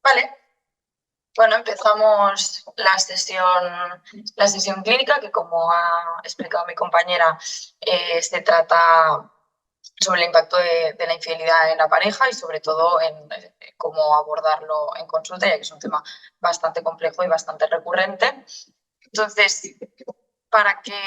Vale, bueno, empezamos la sesión clínica, que como ha explicado mi compañera, se trata sobre el impacto de la infidelidad en la pareja y sobre todo en cómo abordarlo en consulta, ya que es un tema bastante complejo y bastante recurrente. Entonces, para que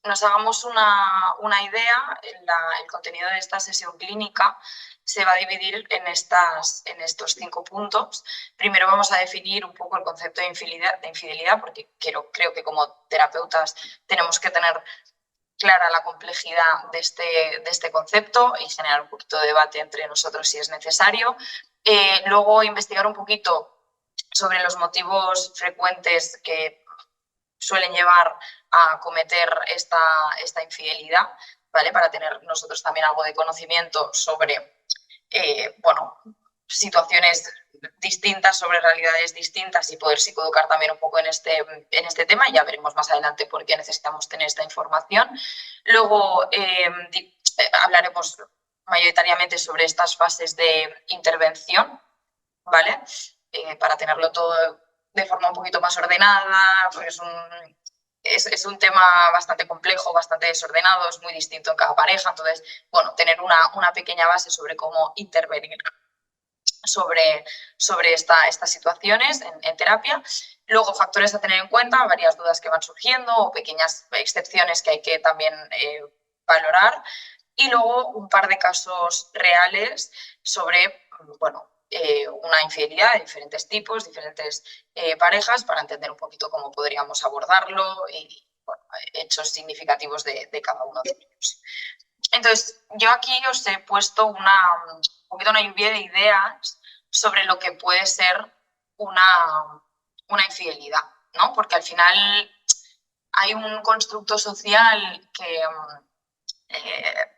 nos hagamos una idea, el contenido de esta sesión clínica se va a dividir en estos 5 puntos. Primero vamos a definir un poco el concepto de infidelidad, porque creo que como terapeutas tenemos que tener clara la complejidad de este concepto y generar un poquito de debate entre nosotros si es necesario. Luego investigar un poquito sobre los motivos frecuentes que suelen llevar a cometer esta infidelidad, ¿vale? Para tener nosotros también algo de conocimiento sobre, bueno, situaciones distintas, sobre realidades distintas y poder psicoeducar también un poco en este tema. Ya veremos más adelante por qué necesitamos tener esta información. Luego hablaremos mayoritariamente sobre estas fases de intervención, ¿vale? Para tenerlo todo de forma un poquito más ordenada, porque es un tema bastante complejo, bastante desordenado, es muy distinto en cada pareja, entonces, bueno, tener una pequeña base sobre cómo intervenir sobre estas situaciones en terapia. Luego, factores a tener en cuenta, varias dudas que van surgiendo o pequeñas excepciones que hay que también valorar. Y luego un par de casos reales sobre, bueno, una infidelidad de diferentes tipos, diferentes parejas, para entender un poquito cómo podríamos abordarlo y bueno, hechos significativos de cada uno de ellos. Entonces, yo aquí os he puesto un poquito una lluvia de ideas sobre lo que puede ser una infidelidad, ¿no? Porque al final hay un constructo social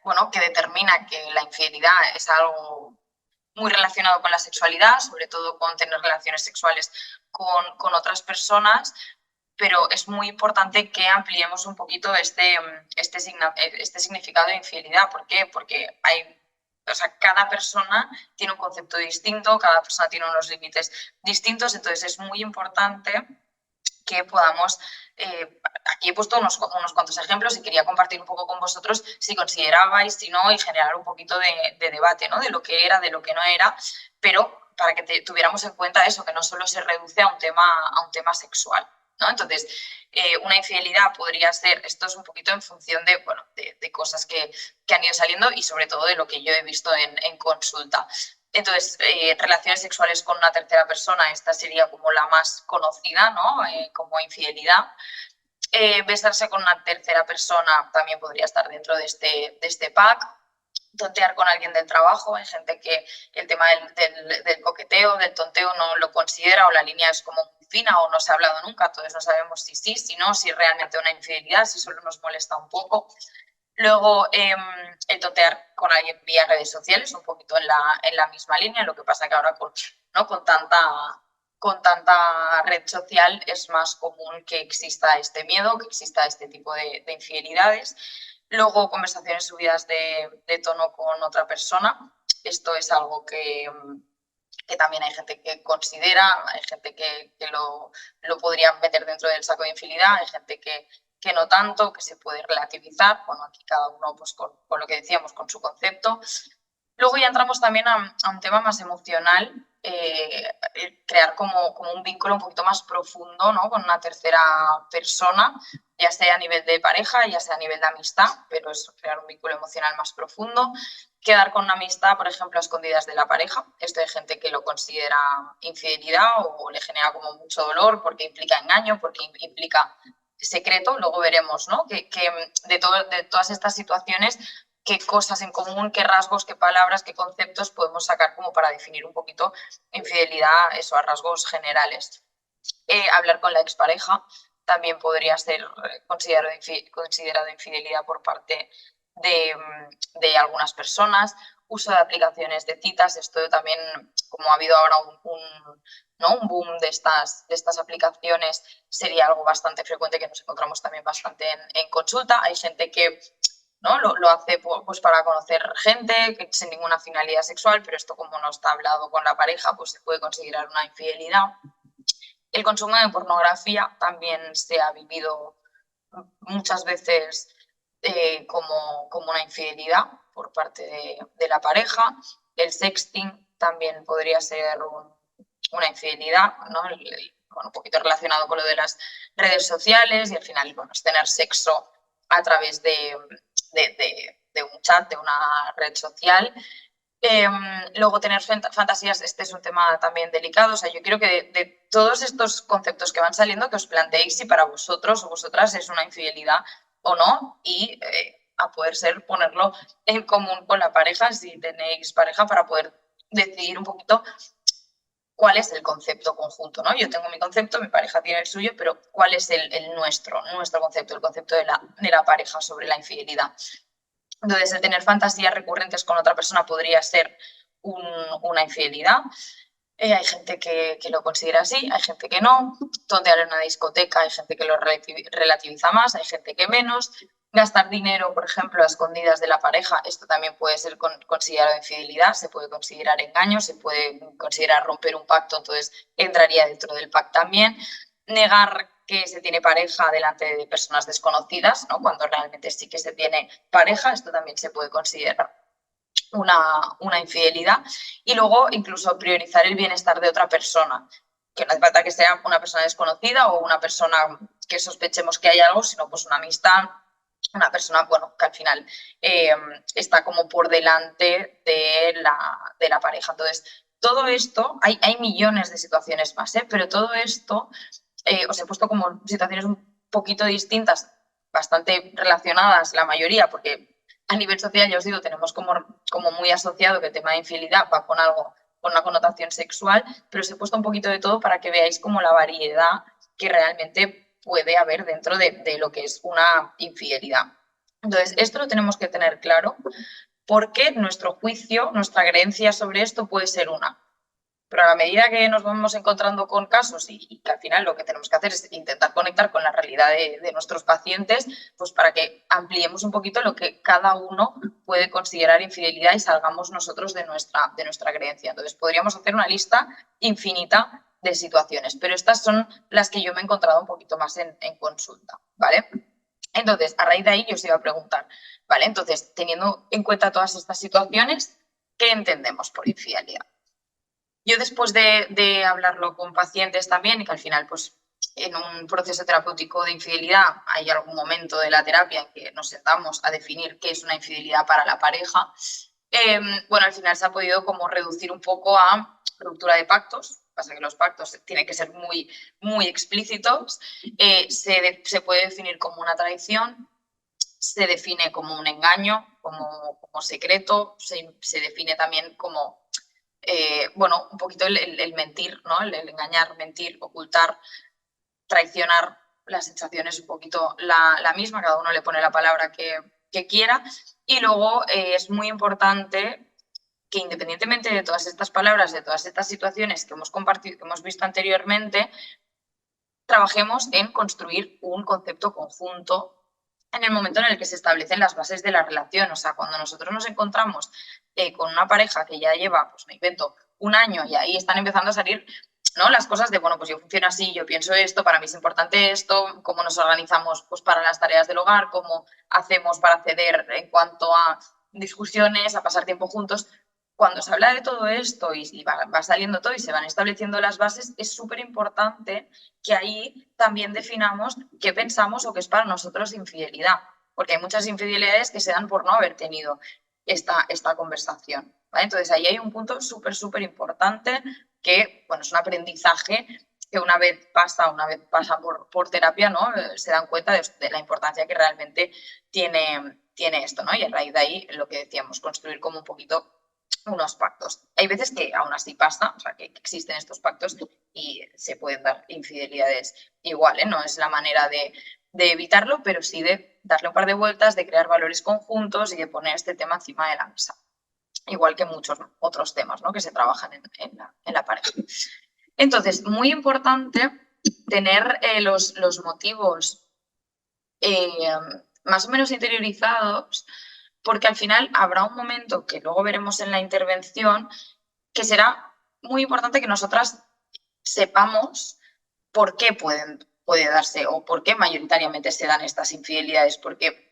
bueno, que determina que la infidelidad es algo muy relacionado con la sexualidad, sobre todo con tener relaciones sexuales con otras personas, pero es muy importante que ampliemos un poquito este significado de infidelidad. ¿Por qué? Porque o sea, cada persona tiene un concepto distinto, cada persona tiene unos límites distintos, entonces es muy importante que podamos, aquí he puesto unos cuantos ejemplos y quería compartir un poco con vosotros si considerabais, si no, y generar un poquito de debate, ¿no? De lo que era, de lo que no era, pero para que tuviéramos en cuenta eso, que no solo se reduce a un tema sexual, ¿no? Entonces, una infidelidad podría ser, esto es un poquito en función de, bueno, de cosas que han ido saliendo y sobre todo de lo que yo he visto en consulta. Entonces, relaciones sexuales con una tercera persona, esta sería como la más conocida, ¿no? Como infidelidad. Besarse con una tercera persona también podría estar dentro de este pack. Tontear con alguien del trabajo, hay gente que el tema del coqueteo, del tonteo no lo considera o la línea es como muy fina o no se ha hablado nunca, entonces no sabemos si sí, si no, si realmente una infidelidad, si solo nos molesta un poco. Luego, el totear con alguien vía redes sociales, un poquito en la misma línea, lo que pasa que ahora ¿no? Con tanta red social es más común que exista este miedo, que exista este tipo de infidelidades. Luego, conversaciones subidas de tono con otra persona. Esto es algo que también hay gente que considera, hay gente que lo podría meter dentro del saco de infidelidad, hay gente que no tanto, que se puede relativizar. Bueno, aquí cada uno pues con lo que decíamos, con su concepto. Luego ya entramos también a un tema más emocional, crear como un vínculo un poquito más profundo, ¿no? Con una tercera persona, ya sea a nivel de pareja, ya sea a nivel de amistad, pero es crear un vínculo emocional más profundo. Quedar con una amistad, por ejemplo, a escondidas de la pareja. Esto hay gente que lo considera infidelidad o le genera como mucho dolor porque implica engaño, porque implica secreto. Luego veremos, ¿no? Que de todas estas situaciones, qué cosas en común, qué rasgos, qué palabras, qué conceptos podemos sacar como para definir un poquito infidelidad, eso a rasgos generales. Hablar con la expareja también podría ser considerado infidelidad por parte de algunas personas. Uso de aplicaciones de citas, esto también, como ha habido ahora ¿no? un boom de estas aplicaciones, sería algo bastante frecuente que nos encontramos también bastante en consulta. Hay gente que ¿no? Lo hace pues para conocer gente sin ninguna finalidad sexual, pero esto como no está hablado con la pareja, pues se puede considerar una infidelidad. El consumo de pornografía también se ha vivido muchas veces como una infidelidad por parte de la pareja. El sexting también podría ser una infidelidad, ¿no? Un poquito relacionado con lo de las redes sociales y al final, bueno, es tener sexo a través de un chat, de una red social. Luego tener fantasías, este es un tema también delicado, o sea, yo quiero que de todos estos conceptos que van saliendo, que os planteéis si para vosotros o vosotras es una infidelidad o no, y a poder ser ponerlo en común con la pareja, si tenéis pareja, para poder decidir un poquito cuál es el concepto conjunto, ¿no? Yo tengo mi concepto, mi pareja tiene el suyo, pero ¿cuál es el nuestro concepto, el concepto de la pareja sobre la infidelidad? Entonces, el tener fantasías recurrentes con otra persona podría ser una infidelidad. Hay gente que lo considera así, hay gente que no. Tontear en una discoteca, hay gente que lo relativiza más, hay gente que menos. Gastar dinero, por ejemplo, a escondidas de la pareja, esto también puede ser considerado infidelidad, se puede considerar engaño, se puede considerar romper un pacto, entonces entraría dentro del pacto también. Negar que se tiene pareja delante de personas desconocidas, ¿no? Cuando realmente sí que se tiene pareja, esto también se puede considerar una infidelidad. Y luego incluso priorizar el bienestar de otra persona, que no hace falta que sea una persona desconocida o una persona que sospechemos que hay algo, sino pues una amistad, una persona, bueno, que al final está como por delante de la pareja. Entonces, todo esto, hay millones de situaciones más, pero todo esto os he puesto como situaciones un poquito distintas, bastante relacionadas la mayoría, porque a nivel social, ya os digo, tenemos como muy asociado que el tema de infidelidad va con algo, con una connotación sexual, pero os he puesto un poquito de todo para que veáis como la variedad que realmente puede haber dentro de lo que es una infidelidad. Entonces, esto lo tenemos que tener claro porque nuestro juicio, nuestra creencia sobre esto puede ser una. Pero a la medida que nos vamos encontrando con casos y que al final lo que tenemos que hacer es intentar conectar con la realidad de nuestros pacientes, pues para que ampliemos un poquito lo que cada uno puede considerar infidelidad y salgamos nosotros de nuestra creencia. Entonces, podríamos hacer una lista infinita de situaciones, pero estas son las que yo me he encontrado un poquito más en consulta, ¿vale? Entonces, a raíz de ahí yo os iba a preguntar, ¿vale? Entonces, teniendo en cuenta todas estas situaciones, ¿qué entendemos por infidelidad? Yo después de hablarlo con pacientes también, y que al final, pues, en un proceso terapéutico de infidelidad hay algún momento de la terapia en que nos sentamos a definir qué es una infidelidad para la pareja, bueno, al final se ha podido como reducir un poco a ruptura de pactos. Pasa que los pactos tienen que ser muy, muy explícitos. Se puede definir como una traición, se define como un engaño, como secreto, se define también como bueno, un poquito el mentir, ¿no? El engañar, mentir, ocultar, traicionar, la sensación es un poquito la misma, cada uno le pone la palabra que quiera. Y luego es muy importante que independientemente de todas estas palabras, de todas estas situaciones que hemos compartido, que hemos visto anteriormente, trabajemos en construir un concepto conjunto en el momento en el que se establecen las bases de la relación. O sea, cuando nosotros nos encontramos con una pareja que ya lleva, pues me invento, un año y ahí están empezando a salir, ¿no? Las cosas de, bueno, pues yo funciono así, yo pienso esto, para mí es importante esto, cómo nos organizamos pues para las tareas del hogar, cómo hacemos para ceder en cuanto a discusiones, a pasar tiempo juntos. Cuando se habla de todo esto y va saliendo todo y se van estableciendo las bases, es súper importante que ahí también definamos qué pensamos o qué es para nosotros infidelidad, porque hay muchas infidelidades que se dan por no haber tenido esta conversación, ¿vale? Entonces ahí hay un punto súper, súper importante que, bueno, es un aprendizaje que una vez pasa por terapia, ¿no? Se dan cuenta de la importancia que realmente tiene esto, ¿no? Y a raíz de ahí, lo que decíamos, construir como un poquito unos pactos. Hay veces que aún así pasa, o sea, que existen estos pactos y se pueden dar infidelidades igual, ¿eh? No es la manera de evitarlo, pero sí de darle un par de vueltas, de crear valores conjuntos y de poner este tema encima de la mesa. Igual que muchos otros temas, ¿no? Que se trabajan en la pareja. Entonces, muy importante tener los motivos más o menos interiorizados, porque al final habrá un momento que luego veremos en la intervención que será muy importante que nosotras sepamos por qué puede darse o por qué mayoritariamente se dan estas infidelidades, porque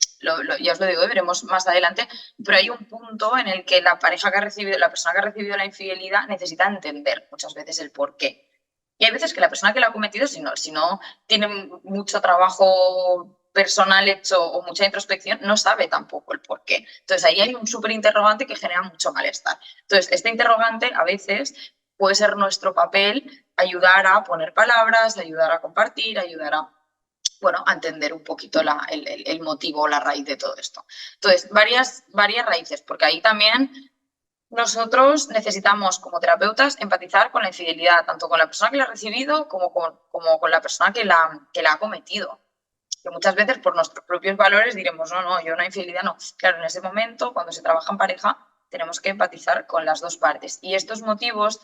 ya os lo digo, veremos más adelante, pero hay un punto en el que la pareja que ha recibido, la persona que ha recibido la infidelidad necesita entender muchas veces el por qué. Y hay veces que la persona que lo ha cometido, si no tiene mucho trabajo personal hecho o mucha introspección, no sabe tampoco el por qué. Entonces ahí hay un súper interrogante que genera mucho malestar. Entonces este interrogante a veces puede ser nuestro papel ayudar a poner palabras, ayudar a compartir, ayudar a, bueno, a entender un poquito el motivo o la raíz de todo esto. Entonces, varias raíces, porque ahí también nosotros necesitamos, como terapeutas, empatizar con la infidelidad, tanto con la persona que la ha recibido como con la persona que la ha cometido. Que muchas veces por nuestros propios valores diremos, no, yo una infidelidad no. Claro, en ese momento, cuando se trabaja en pareja, tenemos que empatizar con las dos partes. Y estos motivos,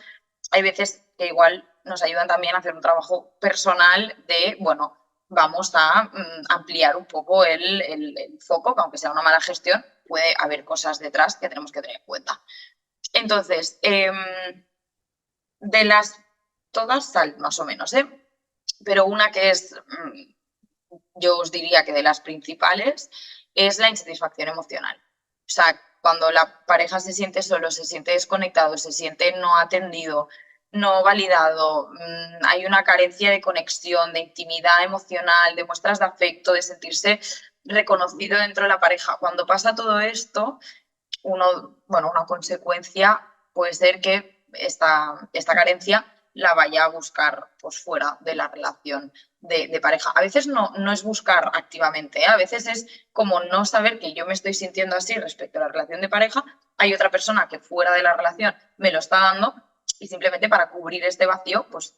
hay veces que igual nos ayudan también a hacer un trabajo personal de, bueno, vamos a ampliar un poco el foco, que aunque sea una mala gestión, puede haber cosas detrás que tenemos que tener en cuenta. Entonces, de las todas sal, más o menos, pero una que es, yo os diría que de las principales, es la insatisfacción emocional. O sea, cuando la pareja se siente solo, se siente desconectado, se siente no atendido, no validado, hay una carencia de conexión, de intimidad emocional, de muestras de afecto, de sentirse reconocido dentro de la pareja. Cuando pasa todo esto, una consecuencia puede ser que esta carencia la vaya a buscar pues, fuera de la relación de pareja. A veces no es buscar activamente, a veces es como no saber que yo me estoy sintiendo así respecto a la relación de pareja, hay otra persona que fuera de la relación me lo está dando y simplemente para cubrir este vacío pues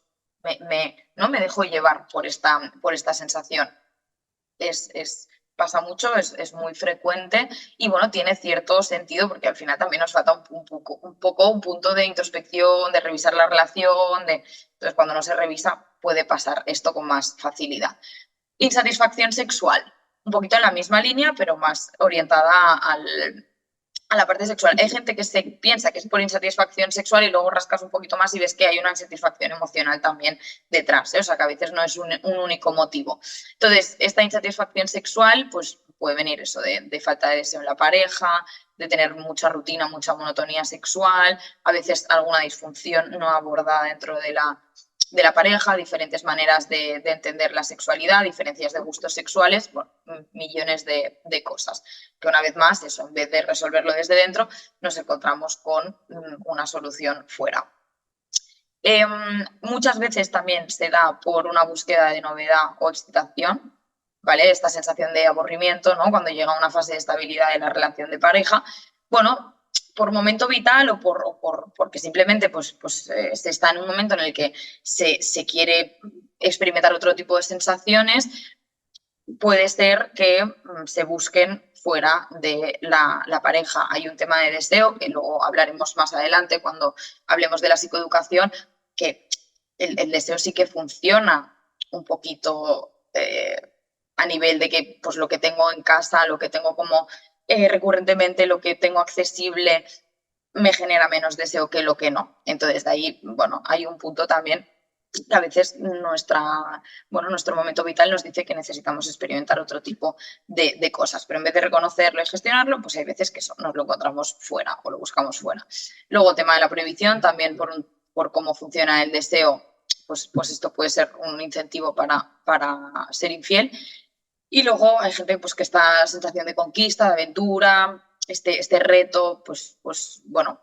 no me dejo llevar por esta sensación. Pasa mucho, es muy frecuente y bueno, tiene cierto sentido porque al final también nos falta un punto de introspección, de revisar la relación, entonces cuando no se revisa puede pasar esto con más facilidad. Insatisfacción sexual, un poquito en la misma línea, pero más orientada a la parte sexual. Hay gente que se piensa que es por insatisfacción sexual y luego rascas un poquito más y ves que hay una insatisfacción emocional también detrás, o sea que a veces no es un único motivo. Entonces, esta insatisfacción sexual pues puede venir eso de falta de deseo en la pareja, de tener mucha rutina, mucha monotonía sexual, a veces alguna disfunción no abordada dentro de la pareja, diferentes maneras de entender la sexualidad, diferencias de gustos sexuales, bueno, millones de cosas. Que una vez más, eso, en vez de resolverlo desde dentro, nos encontramos con una solución fuera. Muchas veces también se da por una búsqueda de novedad o excitación, ¿vale? Esta sensación de aburrimiento, ¿no? Cuando llega una fase de estabilidad de la relación de pareja. Bueno, por momento vital o porque simplemente se está en un momento en el que se quiere experimentar otro tipo de sensaciones, puede ser que se busquen fuera de la pareja. Hay un tema de deseo que luego hablaremos más adelante cuando hablemos de la psicoeducación, que el deseo sí que funciona un poquito a nivel de que pues, lo que tengo en casa, lo que tengo como recurrentemente, lo que tengo accesible, me genera menos deseo que lo que no. Entonces, de ahí, bueno, hay un punto también que a veces nuestro momento vital nos dice que necesitamos experimentar otro tipo de cosas, pero en vez de reconocerlo y gestionarlo, pues hay veces que eso nos lo encontramos fuera o lo buscamos fuera. Luego, tema de la prohibición, también por cómo funciona el deseo, pues esto puede ser un incentivo para ser infiel. Y luego hay gente pues, que esta sensación de conquista, de aventura, este reto, pues bueno,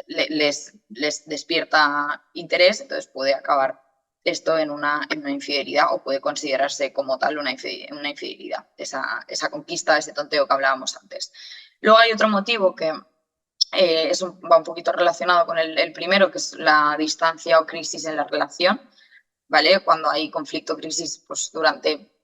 les despierta interés, entonces puede acabar esto en una infidelidad o puede considerarse como tal una infidelidad, esa conquista, ese tonteo que hablábamos antes. Luego hay otro motivo que va un poquito relacionado con el primero, que es la distancia o crisis en la relación, ¿vale? Cuando hay conflicto, crisis, pues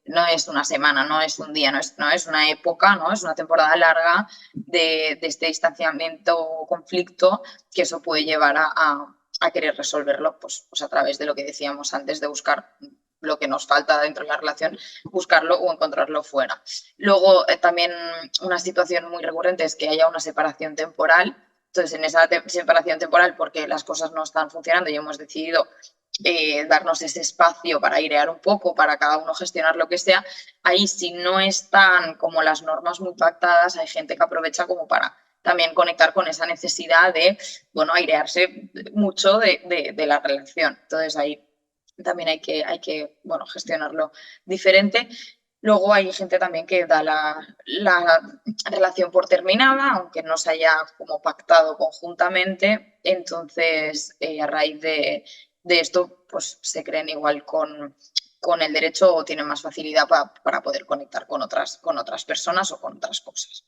no es una semana, no es un día, no es una época, no es una temporada larga de este distanciamiento o conflicto, que eso puede llevar a querer resolverlo pues a través de lo que decíamos antes, de buscar lo que nos falta dentro de la relación, buscarlo o encontrarlo fuera. Luego, también una situación muy recurrente es que haya una separación temporal. Entonces, en esa separación temporal, porque las cosas no están funcionando y hemos decidido darnos ese espacio para airear un poco, para cada uno gestionar lo que sea, ahí si no están como las normas muy pactadas, hay gente que aprovecha como para también conectar con esa necesidad de, bueno, airearse mucho de la relación. Entonces ahí también hay que bueno, gestionarlo diferente. Luego hay gente también que da la relación por terminada, aunque no se haya como pactado conjuntamente. Entonces, a raíz de esto, pues se creen igual con el derecho o tienen más facilidad para poder conectar con otras personas o con otras cosas.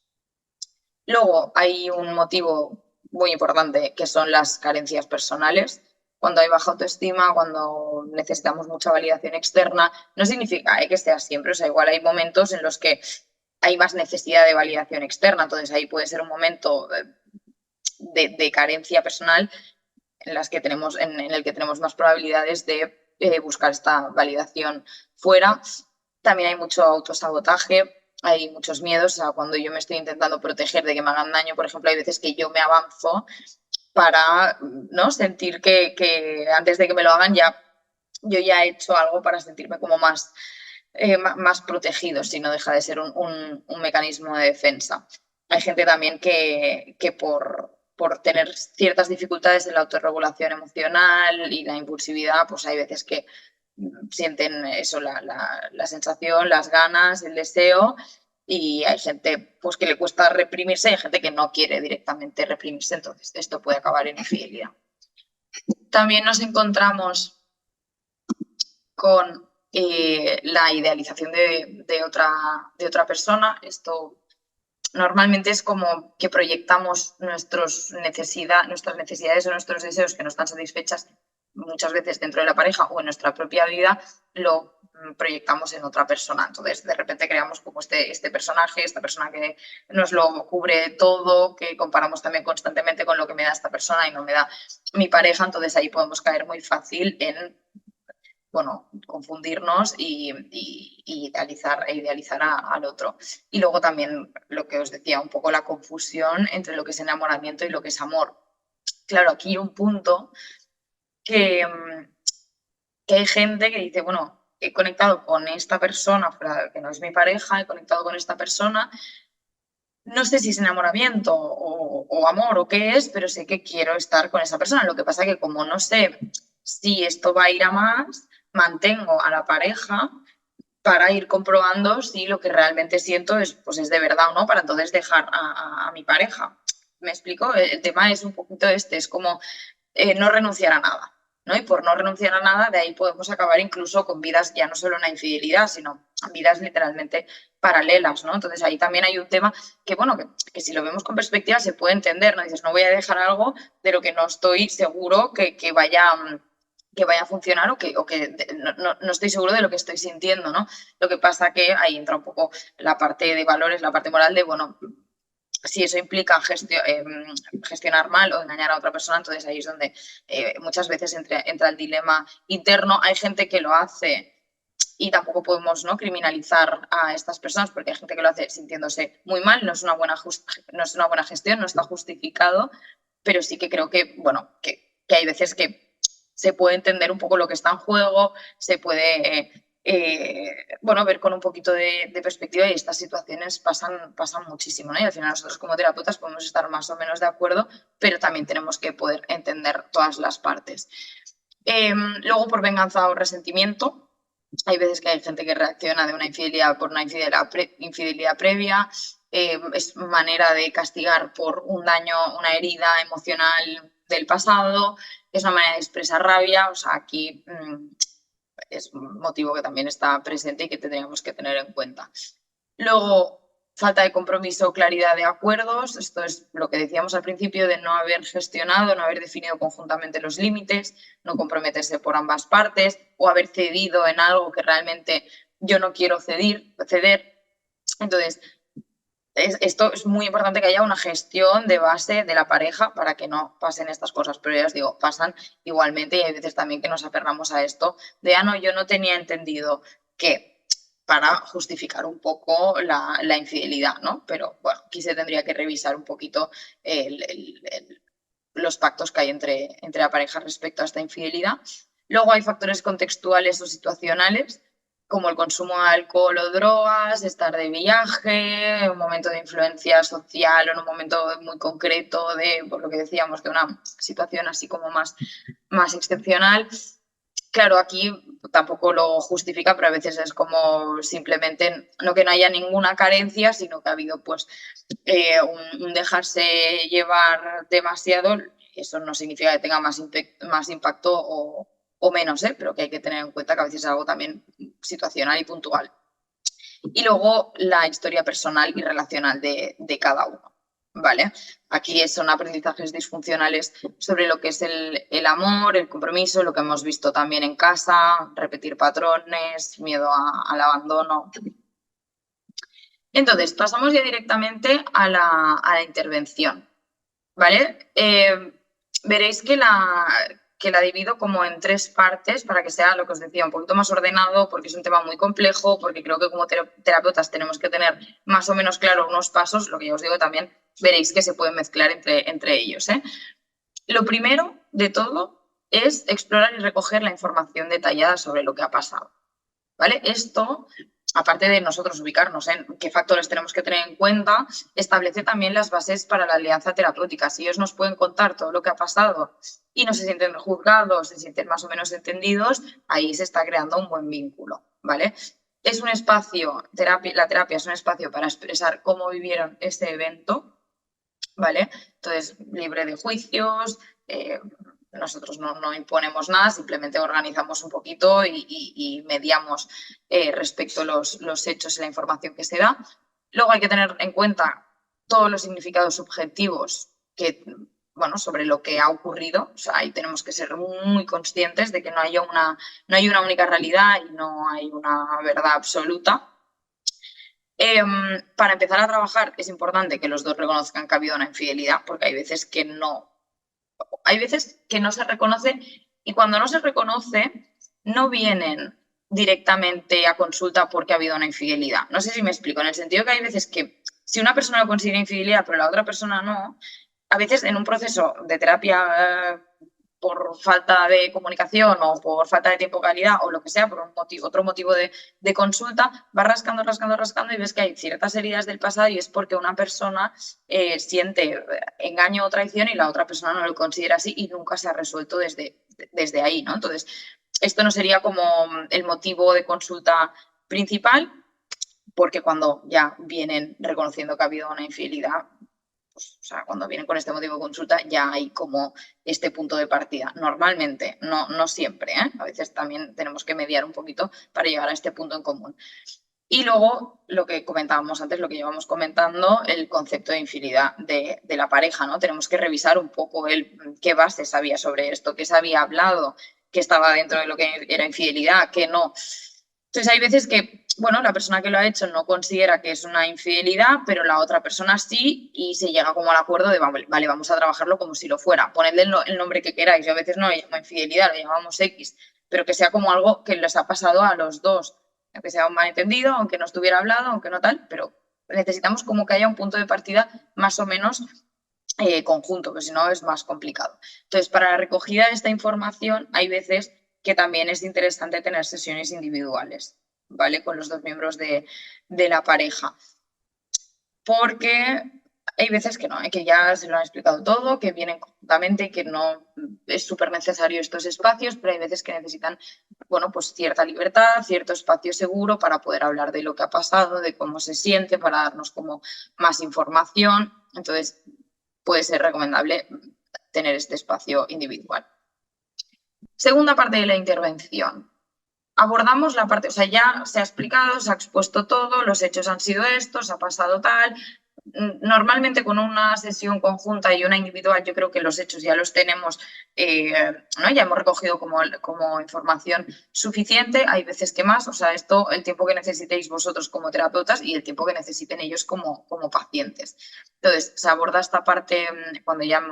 Luego hay un motivo muy importante que son las carencias personales. Cuando hay baja autoestima, cuando necesitamos mucha validación externa, no significa que sea siempre, o sea, igual hay momentos en los que hay más necesidad de validación externa, entonces ahí puede ser un momento de carencia personal en el que tenemos más probabilidades de buscar esta validación fuera. También hay mucho autosabotaje, hay muchos miedos. O sea, cuando yo me estoy intentando proteger de que me hagan daño, por ejemplo, hay veces que yo me avanzo para, ¿no?, sentir que antes de que me lo hagan yo ya he hecho algo para sentirme como más protegido, si no deja de ser un mecanismo de defensa. Hay gente también que por tener ciertas dificultades en la autorregulación emocional y la impulsividad, pues hay veces que sienten eso, la sensación, las ganas, el deseo, y hay gente pues que le cuesta reprimirse y hay gente que no quiere directamente reprimirse, entonces esto puede acabar en infidelidad. También nos encontramos con la idealización de otra persona. Esto normalmente es como que proyectamos nuestras necesidades o nuestros deseos que no están satisfechas muchas veces dentro de la pareja o en nuestra propia vida, lo proyectamos en otra persona. Entonces, de repente creamos como este personaje, esta persona que nos lo cubre todo, que comparamos también constantemente con lo que me da esta persona y no me da mi pareja. Entonces, ahí podemos caer muy fácil en, bueno, confundirnos y idealizar al otro. Y luego también lo que os decía, un poco la confusión entre lo que es enamoramiento y lo que es amor. Claro, aquí hay un punto que hay gente que dice, bueno, he conectado con esta persona, que no es mi pareja, he conectado con esta persona, no sé si es enamoramiento o amor o qué es, pero sé que quiero estar con esa persona. Lo que pasa es que como no sé si esto va a ir a más, mantengo a la pareja para ir comprobando si lo que realmente siento pues es de verdad o no, para entonces dejar a mi pareja. ¿Me explico? El tema es un poquito es como no renunciar a nada, ¿no? Y por no renunciar a nada, de ahí podemos acabar incluso con vidas, ya no solo una infidelidad, sino vidas literalmente paralelas, ¿no? Entonces ahí también hay un tema que, bueno, que si lo vemos con perspectiva se puede entender, ¿no? Dices, no voy a dejar algo de lo que no estoy seguro que vaya a funcionar o que no estoy seguro de lo que estoy sintiendo, ¿no? Lo que pasa que ahí entra un poco la parte de valores, la parte moral de, bueno, si eso implica gestionar mal o engañar a otra persona, entonces ahí es donde muchas veces entra el dilema interno. Hay gente que lo hace y tampoco podemos, ¿no?, criminalizar a estas personas porque hay gente que lo hace sintiéndose muy mal, no es una buena gestión, no está justificado, pero sí que creo que, bueno, que hay veces que se puede entender un poco lo que está en juego, se puede bueno, ver con un poquito de perspectiva, y estas situaciones pasan muchísimo, ¿no? Y al final nosotros como terapeutas podemos estar más o menos de acuerdo, pero también tenemos que poder entender todas las partes. Luego, por venganza o resentimiento, hay veces que hay gente que reacciona de una infidelidad por una infidelidad previa, es manera de castigar por un daño, una herida emocional del pasado, es una manera de expresar rabia. O sea, aquí es un motivo que también está presente y que tendríamos que tener en cuenta. Luego, falta de compromiso o claridad de acuerdos. Esto es lo que decíamos al principio de no haber gestionado, no haber definido conjuntamente los límites, no comprometerse por ambas partes o haber cedido en algo que realmente yo no quiero ceder. Entonces, esto es muy importante que haya una gestión de base de la pareja para que no pasen estas cosas, pero ya os digo, pasan igualmente y hay veces también que nos aferramos a esto de, no, yo no tenía entendido que para justificar un poco la infidelidad, ¿no? Pero bueno, aquí se tendría que revisar un poquito los pactos que hay entre la pareja respecto a esta infidelidad. Luego hay factores contextuales o situacionales, como el consumo de alcohol o drogas, estar de viaje, un momento de influencia social o en un momento muy concreto de, por lo que decíamos, de una situación así como más excepcional. Claro, aquí tampoco lo justifica, pero a veces es como simplemente, no que no haya ninguna carencia, sino que ha habido pues un dejarse llevar demasiado. Eso no significa que tenga más impacto o menos, pero que hay que tener en cuenta que a veces es algo también situacional y puntual. Y luego la historia personal y relacional de cada uno. ¿Vale? Aquí son aprendizajes disfuncionales sobre lo que es el amor, el compromiso, lo que hemos visto también en casa, repetir patrones, miedo al abandono. Entonces, pasamos ya directamente a la intervención. ¿Vale? Veréis que la divido como en 3 partes para que sea lo que os decía, un poquito más ordenado, porque es un tema muy complejo, porque creo que como terapeutas tenemos que tener más o menos claro unos pasos, lo que ya os digo también, veréis que se pueden mezclar entre ellos. Lo primero de todo es explorar y recoger la información detallada sobre lo que ha pasado. ¿Vale? Esto, aparte de nosotros ubicarnos en qué factores tenemos que tener en cuenta, establece también las bases para la alianza terapéutica. Si ellos nos pueden contar todo lo que ha pasado y no se sienten juzgados, se sienten más o menos entendidos, ahí se está creando un buen vínculo, ¿vale? Es un espacio, la terapia es un espacio para expresar cómo vivieron ese evento, ¿vale? Entonces, libre de juicios, nosotros no imponemos nada, simplemente organizamos un poquito y mediamos respecto a los hechos y la información que se da. Luego hay que tener en cuenta todos los significados subjetivos sobre lo que ha ocurrido. O sea, ahí tenemos que ser muy conscientes de que no hay una única realidad y no hay una verdad absoluta. Para empezar a trabajar es importante que los dos reconozcan que ha habido una infidelidad, porque hay veces que no se reconoce y cuando no se reconoce no vienen directamente a consulta porque ha habido una infidelidad. No sé si me explico, en el sentido que hay veces que si una persona lo considera infidelidad pero la otra persona no, a veces en un proceso de terapia por falta de comunicación o por falta de tiempo de calidad o lo que sea, por otro motivo de consulta, va rascando y ves que hay ciertas heridas del pasado y es porque una persona siente engaño o traición y la otra persona no lo considera así y nunca se ha resuelto desde ahí, ¿no? Entonces, esto no sería como el motivo de consulta principal, porque cuando ya vienen reconociendo que ha habido una infidelidad, pues, o sea, cuando vienen con este motivo de consulta ya hay como este punto de partida. Normalmente, no siempre, a veces también tenemos que mediar un poquito para llegar a este punto en común. Y luego, lo que comentábamos antes, lo que llevamos comentando, el concepto de infidelidad de la pareja, ¿no? Tenemos que revisar un poco qué bases había sobre esto, qué se había hablado, qué estaba dentro de lo que era infidelidad, qué no. Entonces hay veces que, la persona que lo ha hecho no considera que es una infidelidad, pero la otra persona sí y se llega como al acuerdo de, vale, vamos a trabajarlo como si lo fuera. Ponedle el nombre que queráis. Yo a veces no lo llamo infidelidad, lo llamamos X, pero que sea como algo que les ha pasado a los dos. Aunque sea un malentendido, aunque no estuviera hablado, aunque no tal, pero necesitamos como que haya un punto de partida más o menos conjunto, porque si no es más complicado. Entonces, para la recogida de esta información hay veces que también es interesante tener sesiones individuales, ¿vale? Con los dos miembros de la pareja. Porque hay veces que no, que ya se lo han explicado todo, que vienen conjuntamente, que no es súper necesario estos espacios, pero hay veces que necesitan, pues cierta libertad, cierto espacio seguro para poder hablar de lo que ha pasado, de cómo se siente, para darnos como más información. Entonces, puede ser recomendable tener este espacio individual. Segunda parte de la intervención. Abordamos la parte, ya se ha explicado, se ha expuesto todo, los hechos han sido estos, ha pasado tal, Normalmente con una sesión conjunta y una individual yo creo que los hechos ya los tenemos, ¿no? Ya hemos recogido como información suficiente, hay veces que más, o sea, esto, el tiempo que necesitéis vosotros como terapeutas y el tiempo que necesiten ellos como pacientes. Entonces, se aborda esta parte, cuando ya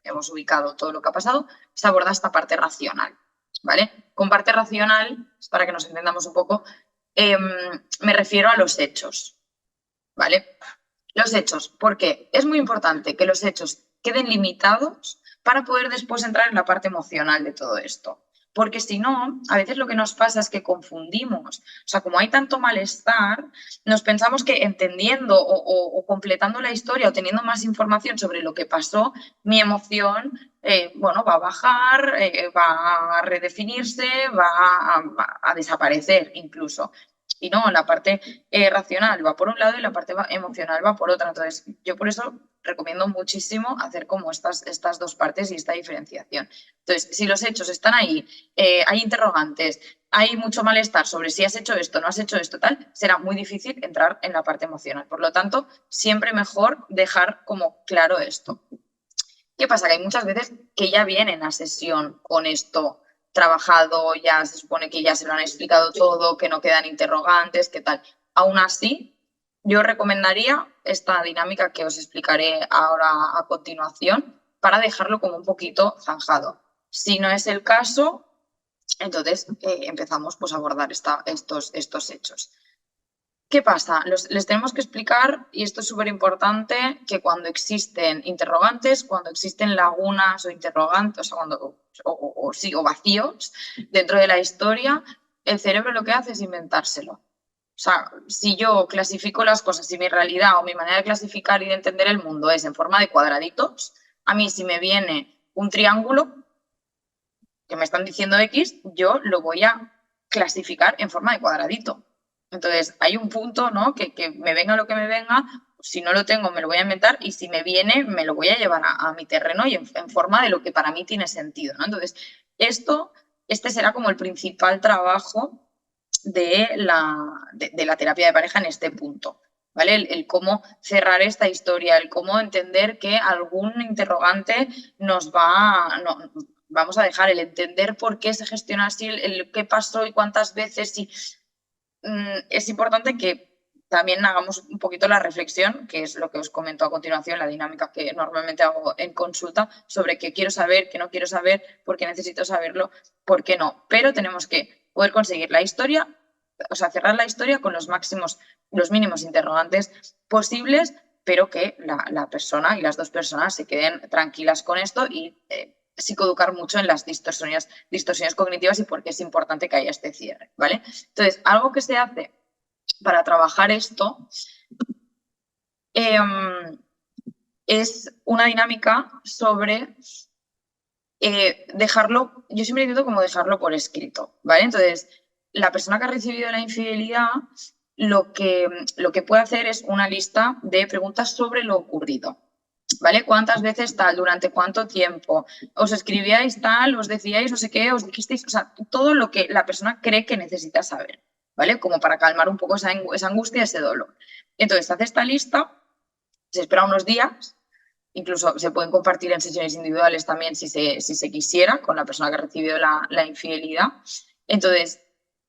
hemos ubicado todo lo que ha pasado, se aborda esta parte racional, ¿vale? Con parte racional, para que nos entendamos un poco, me refiero a los hechos, ¿vale? Los hechos, porque es muy importante que los hechos queden limitados para poder después entrar en la parte emocional de todo esto. Porque si no, a veces lo que nos pasa es que confundimos. O sea, como hay tanto malestar, nos pensamos que entendiendo o completando la historia o teniendo más información sobre lo que pasó, mi emoción, bueno, va a bajar, va a redefinirse, va a desaparecer incluso. Y no, la parte racional va por un lado y la parte emocional va por otra. Entonces, yo por eso recomiendo muchísimo hacer como estas dos partes y esta diferenciación. Entonces, si los hechos están ahí, hay interrogantes, hay mucho malestar sobre si has hecho esto, no has hecho esto, tal, será muy difícil entrar en la parte emocional. Por lo tanto, siempre mejor dejar como claro esto. ¿Qué pasa? Que hay muchas veces que ya vienen a sesión con esto trabajado, ya se supone que ya se lo han explicado todo, que no quedan interrogantes, qué tal. Aún así, yo recomendaría esta dinámica que os explicaré ahora a continuación para dejarlo como un poquito zanjado. Si no es el caso, entonces empezamos pues, a abordar estos hechos. ¿Qué pasa? Les tenemos que explicar, y esto es súper importante, que cuando existen interrogantes, cuando existen lagunas o interrogantes, o vacíos dentro de la historia, el cerebro lo que hace es inventárselo. O sea, si yo clasifico las cosas, si mi realidad o mi manera de clasificar y de entender el mundo es en forma de cuadraditos, a mí si me viene un triángulo que me están diciendo X, yo lo voy a clasificar en forma de cuadradito. Entonces, hay un punto, ¿no? Que me venga lo que me venga, si no lo tengo, me lo voy a inventar y si me viene, me lo voy a llevar a mi terreno y en forma de lo que para mí tiene sentido, ¿no? Entonces, este será como el principal trabajo de la terapia de pareja en este punto, ¿vale? El cómo cerrar esta historia, el cómo entender que algún interrogante nos vamos a dejar, el entender por qué se gestiona así, el qué pasó y cuántas veces. Es importante que también hagamos un poquito la reflexión, que es lo que os comento a continuación, la dinámica que normalmente hago en consulta, sobre qué quiero saber, qué no quiero saber, por qué necesito saberlo, por qué no. Pero tenemos que poder conseguir la historia, o sea, cerrar la historia con los mínimos interrogantes posibles, pero que la persona y las dos personas se queden tranquilas con esto y psicoeducar mucho en las distorsiones cognitivas y por qué es importante que haya este cierre, ¿vale? Entonces, algo que se hace para trabajar esto es una dinámica sobre dejarlo, yo siempre intento como dejarlo por escrito, ¿vale? Entonces, la persona que ha recibido la infidelidad lo que puede hacer es una lista de preguntas sobre lo ocurrido, ¿vale? ¿Cuántas veces tal? ¿Durante cuánto tiempo? ¿Os escribíais tal? ¿Os decíais no sé qué? ¿Os dijisteis? O sea, todo lo que la persona cree que necesita saber, ¿vale? Como para calmar un poco esa angustia, ese dolor. Entonces, hace esta lista, se espera unos días, incluso se pueden compartir en sesiones individuales también si se quisiera con la persona que ha recibido la infidelidad. Entonces,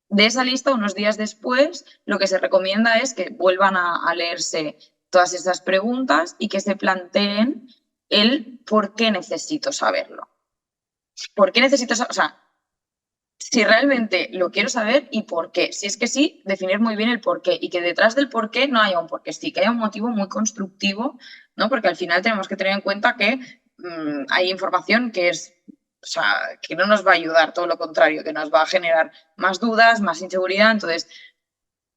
de esa lista, unos días después, lo que se recomienda es que vuelvan a leerse todas esas preguntas y que se planteen el por qué necesito saberlo. ¿Por qué necesito saberlo? O sea, si realmente lo quiero saber y por qué. Si es que sí, definir muy bien el por qué y que detrás del por qué no haya un por qué sí, que haya un motivo muy constructivo, ¿no? Porque al final tenemos que tener en cuenta que hay información que es, o sea, que no nos va a ayudar, todo lo contrario, que nos va a generar más dudas, más inseguridad. Entonces,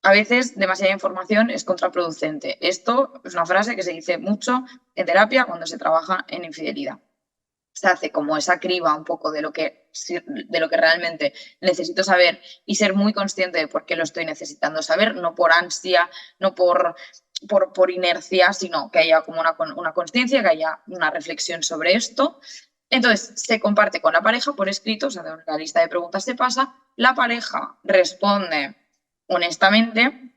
a veces demasiada información es contraproducente. Esto es una frase que se dice mucho en terapia cuando se trabaja en infidelidad. Se hace como esa criba un poco de lo que realmente necesito saber y ser muy consciente de por qué lo estoy necesitando saber, no por ansia, no por inercia, sino que haya como una consciencia, que haya una reflexión sobre esto. Entonces, se comparte con la pareja por escrito, o sea, la lista de preguntas se pasa, la pareja responde honestamente,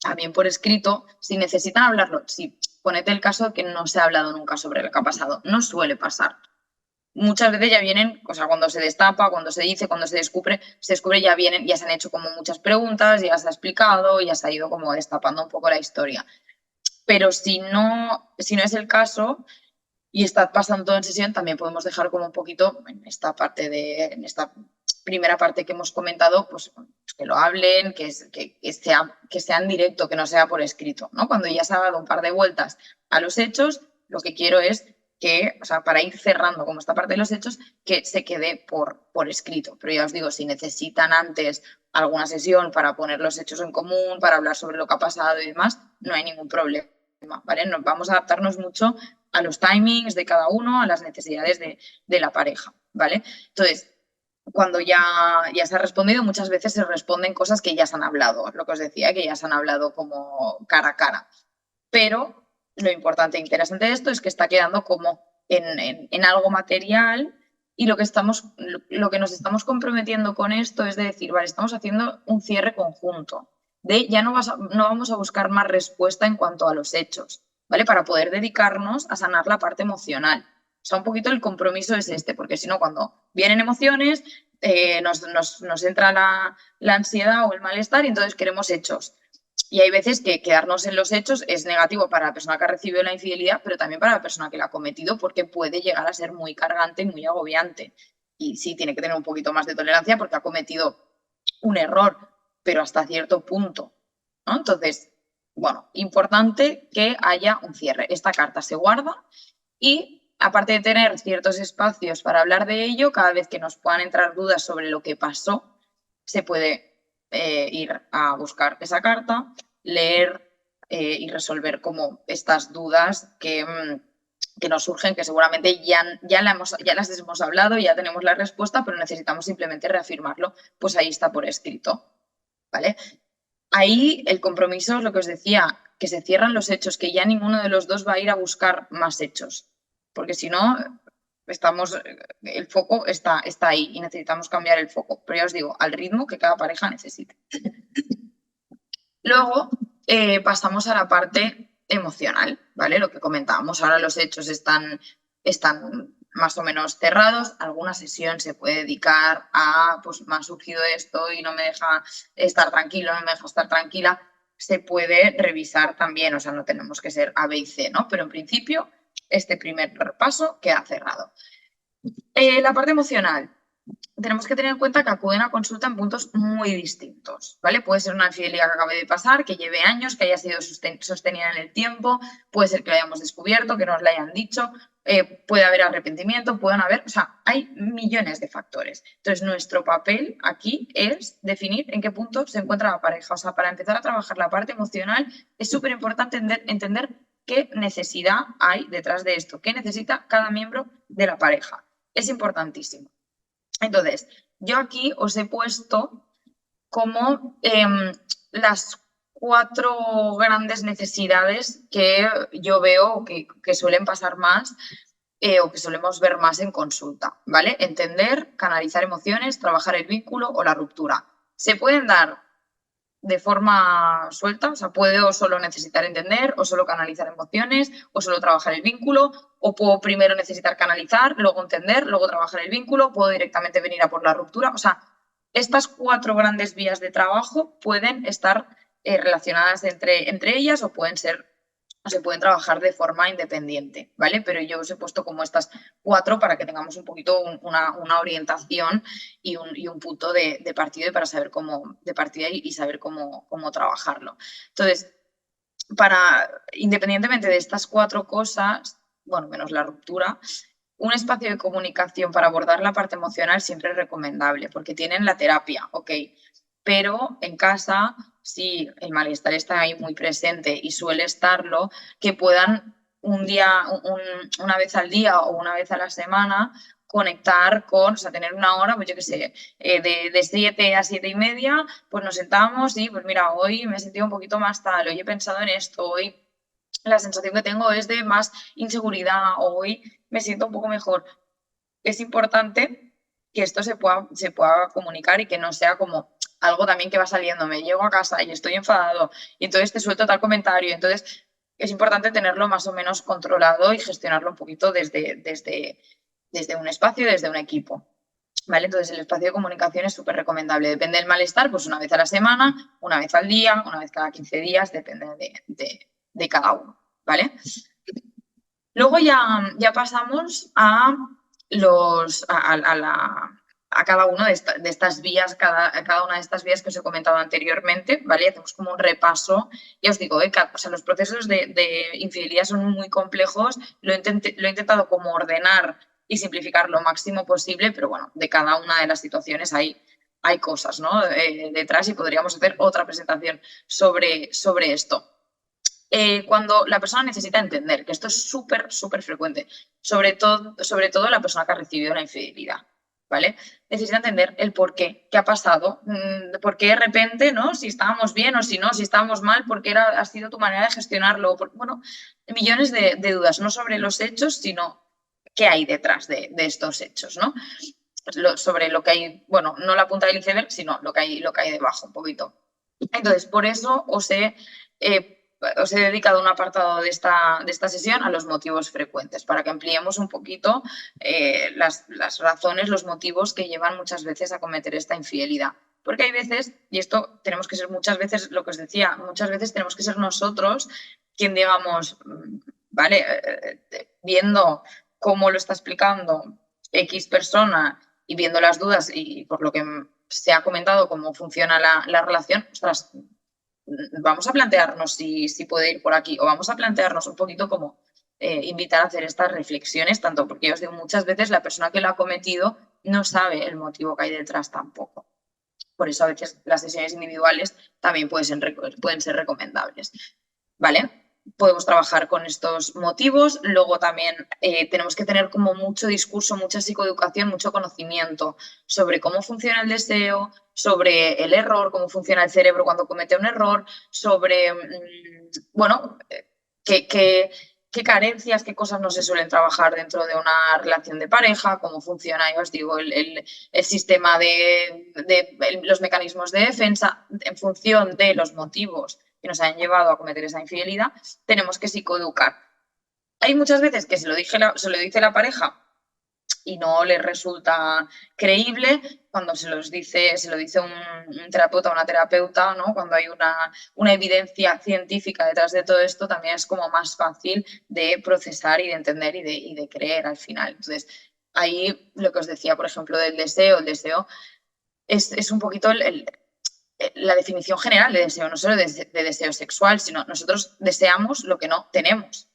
también por escrito, si necesitan hablarlo, si ponete el caso de que no se ha hablado nunca sobre lo que ha pasado. No suele pasar. Muchas veces ya vienen, o sea, cuando se destapa, cuando se dice, cuando se descubre, ya vienen, ya se han hecho como muchas preguntas, ya se ha explicado, ya se ha ido como destapando un poco la historia. Pero si no es el caso y está pasando todo en sesión, también podemos dejar como un poquito en esta primera parte que hemos comentado, pues que lo hablen, que sea en directo, que no sea por escrito, ¿no? Cuando ya se ha dado un par de vueltas a los hechos, lo que quiero es que, o sea, para ir cerrando como esta parte de los hechos, que se quede por escrito. Pero ya os digo, si necesitan antes alguna sesión para poner los hechos en común, para hablar sobre lo que ha pasado y demás, no hay ningún problema, ¿vale? Nos vamos a adaptarnos mucho a los timings de cada uno, a las necesidades de la pareja, ¿vale? Entonces, cuando ya se ha respondido, muchas veces se responden cosas que ya se han hablado, lo que os decía, que ya se han hablado como cara a cara. Pero lo importante e interesante de esto es que está quedando como en algo material y lo que nos estamos comprometiendo con esto es de decir, vale, estamos haciendo un cierre conjunto. Ya no vamos a buscar más respuesta en cuanto a los hechos, ¿vale? Para poder dedicarnos a sanar la parte emocional. O sea, un poquito el compromiso es este, porque si no, cuando vienen emociones, nos entra la ansiedad o el malestar y entonces queremos hechos. Y hay veces que quedarnos en los hechos es negativo para la persona que ha recibido la infidelidad, pero también para la persona que la ha cometido, porque puede llegar a ser muy cargante y muy agobiante. Y sí, tiene que tener un poquito más de tolerancia porque ha cometido un error, pero hasta cierto punto, ¿no? Entonces, bueno, importante que haya un cierre. Esta carta se guarda y, aparte de tener ciertos espacios para hablar de ello, cada vez que nos puedan entrar dudas sobre lo que pasó, se puede ir a buscar esa carta, leer y resolver como estas dudas que nos surgen, que seguramente ya las hemos hablado, ya tenemos la respuesta, pero necesitamos simplemente reafirmarlo, pues ahí está por escrito, ¿vale? Ahí el compromiso es lo que os decía, que se cierran los hechos, que ya ninguno de los dos va a ir a buscar más hechos, porque si no, el foco está ahí y necesitamos cambiar el foco, pero ya os digo, al ritmo que cada pareja necesite. Luego pasamos a la parte emocional, ¿vale? Lo que comentábamos, ahora los hechos están más o menos cerrados, alguna sesión se puede dedicar a, pues me ha surgido esto y no me deja estar tranquilo, no me deja estar tranquila, se puede revisar también, o sea, no tenemos que ser A, B y C, ¿no? Pero en principio, este primer paso queda cerrado. La parte emocional. Tenemos que tener en cuenta que acuden a consulta en puntos muy distintos, ¿vale? Puede ser una infidelidad que acabe de pasar, que lleve años, que haya sido sostenida en el tiempo, puede ser que lo hayamos descubierto, que nos lo hayan dicho, puede haber arrepentimiento, o sea, hay millones de factores. Entonces, nuestro papel aquí es definir en qué punto se encuentra la pareja. O sea, para empezar a trabajar la parte emocional es súper importante entender qué necesidad hay detrás de esto, qué necesita cada miembro de la pareja. Es importantísimo. Entonces, yo aquí os he puesto como las 4 grandes necesidades que yo veo que suelen pasar más o que solemos ver más en consulta, ¿vale? Entender, canalizar emociones, trabajar el vínculo o la ruptura. Se pueden dar de forma suelta, o sea, puedo solo necesitar entender o solo canalizar emociones o solo trabajar el vínculo o puedo primero necesitar canalizar, luego entender, luego trabajar el vínculo, puedo directamente venir a por la ruptura, o sea, estas 4 grandes vías de trabajo pueden estar relacionadas entre ellas o se pueden trabajar de forma independiente, ¿vale? Pero yo os he puesto como estas 4 para que tengamos un poquito una orientación y un punto de partida y para saber de partida y saber cómo trabajarlo. Entonces, independientemente de estas 4 cosas, bueno, menos la ruptura, un espacio de comunicación para abordar la parte emocional siempre es recomendable, porque tienen la terapia, ok, pero en casa, si el malestar está ahí muy presente y suele estarlo, que puedan una vez al día o una vez a la semana conectar o sea, tener una hora, pues yo qué sé, de 7 a 7 y media, pues nos sentamos y pues mira, hoy me he sentido un poquito más tal, hoy he pensado en esto, hoy la sensación que tengo es de más inseguridad, hoy me siento un poco mejor. Es importante que esto se pueda comunicar y que no sea como algo también que va saliendo. Me llego a casa y estoy enfadado y entonces te suelto tal comentario. Entonces, es importante tenerlo más o menos controlado y gestionarlo un poquito desde un espacio, desde un equipo. ¿Vale? Entonces, el espacio de comunicación es súper recomendable. Depende del malestar, pues una vez a la semana, una vez al día, una vez cada 15 días, depende de cada uno. ¿Vale? Luego ya pasamos a cada una de estas vías, cada una de estas vías que os he comentado anteriormente, ¿vale? Hacemos como un repaso. Ya os digo, o sea, los procesos de infidelidad son muy complejos. Lo he intentado como ordenar y simplificar lo máximo posible, pero bueno, de cada una de las situaciones hay cosas, ¿no? Detrás, y podríamos hacer otra presentación sobre esto. Cuando la persona necesita entender, que esto es súper, súper frecuente, sobre todo la persona que ha recibido una infidelidad, ¿vale? Necesita entender el por qué ha pasado, por qué de repente, ¿no? Si estábamos bien o si no, si estábamos mal, por qué ha sido tu manera de gestionarlo. Bueno, millones de dudas, no sobre los hechos, sino qué hay detrás de estos hechos, ¿no? Sobre lo que hay, bueno, no la punta del iceberg, sino lo que hay debajo, un poquito. Entonces, por eso os he dedicado un apartado de esta sesión a los motivos frecuentes, para que ampliemos un poquito las razones, los motivos que llevan muchas veces a cometer esta infidelidad. Porque hay veces, y esto tenemos que ser muchas veces, lo que os decía, muchas veces tenemos que ser nosotros quien digamos, vale, viendo cómo lo está explicando X persona y viendo las dudas y por lo que se ha comentado cómo funciona la relación, ostras, vamos a plantearnos si puede ir por aquí, o vamos a plantearnos un poquito como invitar a hacer estas reflexiones, tanto porque yo os digo, muchas veces la persona que lo ha cometido no sabe el motivo que hay detrás tampoco. Por eso a veces las sesiones individuales también pueden ser recomendables. ¿Vale? Podemos trabajar con estos motivos. Luego también tenemos que tener como mucho discurso, mucha psicoeducación, mucho conocimiento sobre cómo funciona el deseo, sobre el error, cómo funciona el cerebro cuando comete un error, sobre, bueno, qué carencias, qué cosas no se suelen trabajar dentro de una relación de pareja, cómo funciona, ya os digo, el sistema de los mecanismos de defensa en función de los motivos que nos han llevado a cometer esa infidelidad, tenemos que psicoeducar. Hay muchas veces que se lo dice la pareja y no les resulta creíble cuando se lo dice un terapeuta o una terapeuta, ¿no? Cuando hay una evidencia científica detrás de todo esto, también es como más fácil de procesar y de entender y de creer al final. Entonces, ahí lo que os decía, por ejemplo, del deseo, el deseo es un poquito la definición general de deseo, no solo de deseo sexual, sino nosotros deseamos lo que no tenemos.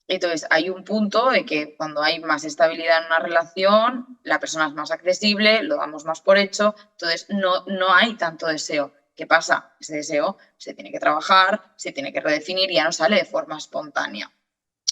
Entonces, hay un punto de que cuando hay más estabilidad en una relación, la persona es más accesible, lo damos más por hecho, entonces no hay tanto deseo. ¿Qué pasa? Ese deseo se tiene que trabajar, se tiene que redefinir y ya no sale de forma espontánea,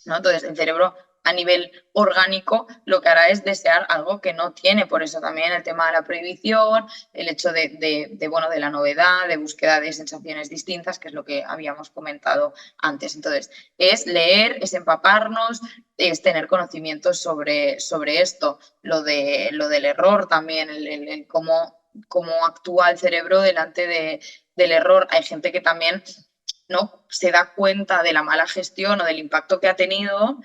¿no? Entonces, el cerebro a nivel orgánico lo que hará es desear algo que no tiene. Por eso también el tema de la prohibición, el hecho de la novedad, de búsqueda de sensaciones distintas, que es lo que habíamos comentado antes. Entonces, es leer, es empaparnos, es tener conocimientos sobre esto. Lo del error también, el cómo actúa el cerebro delante del error. Hay gente que también no se da cuenta de la mala gestión o del impacto que ha tenido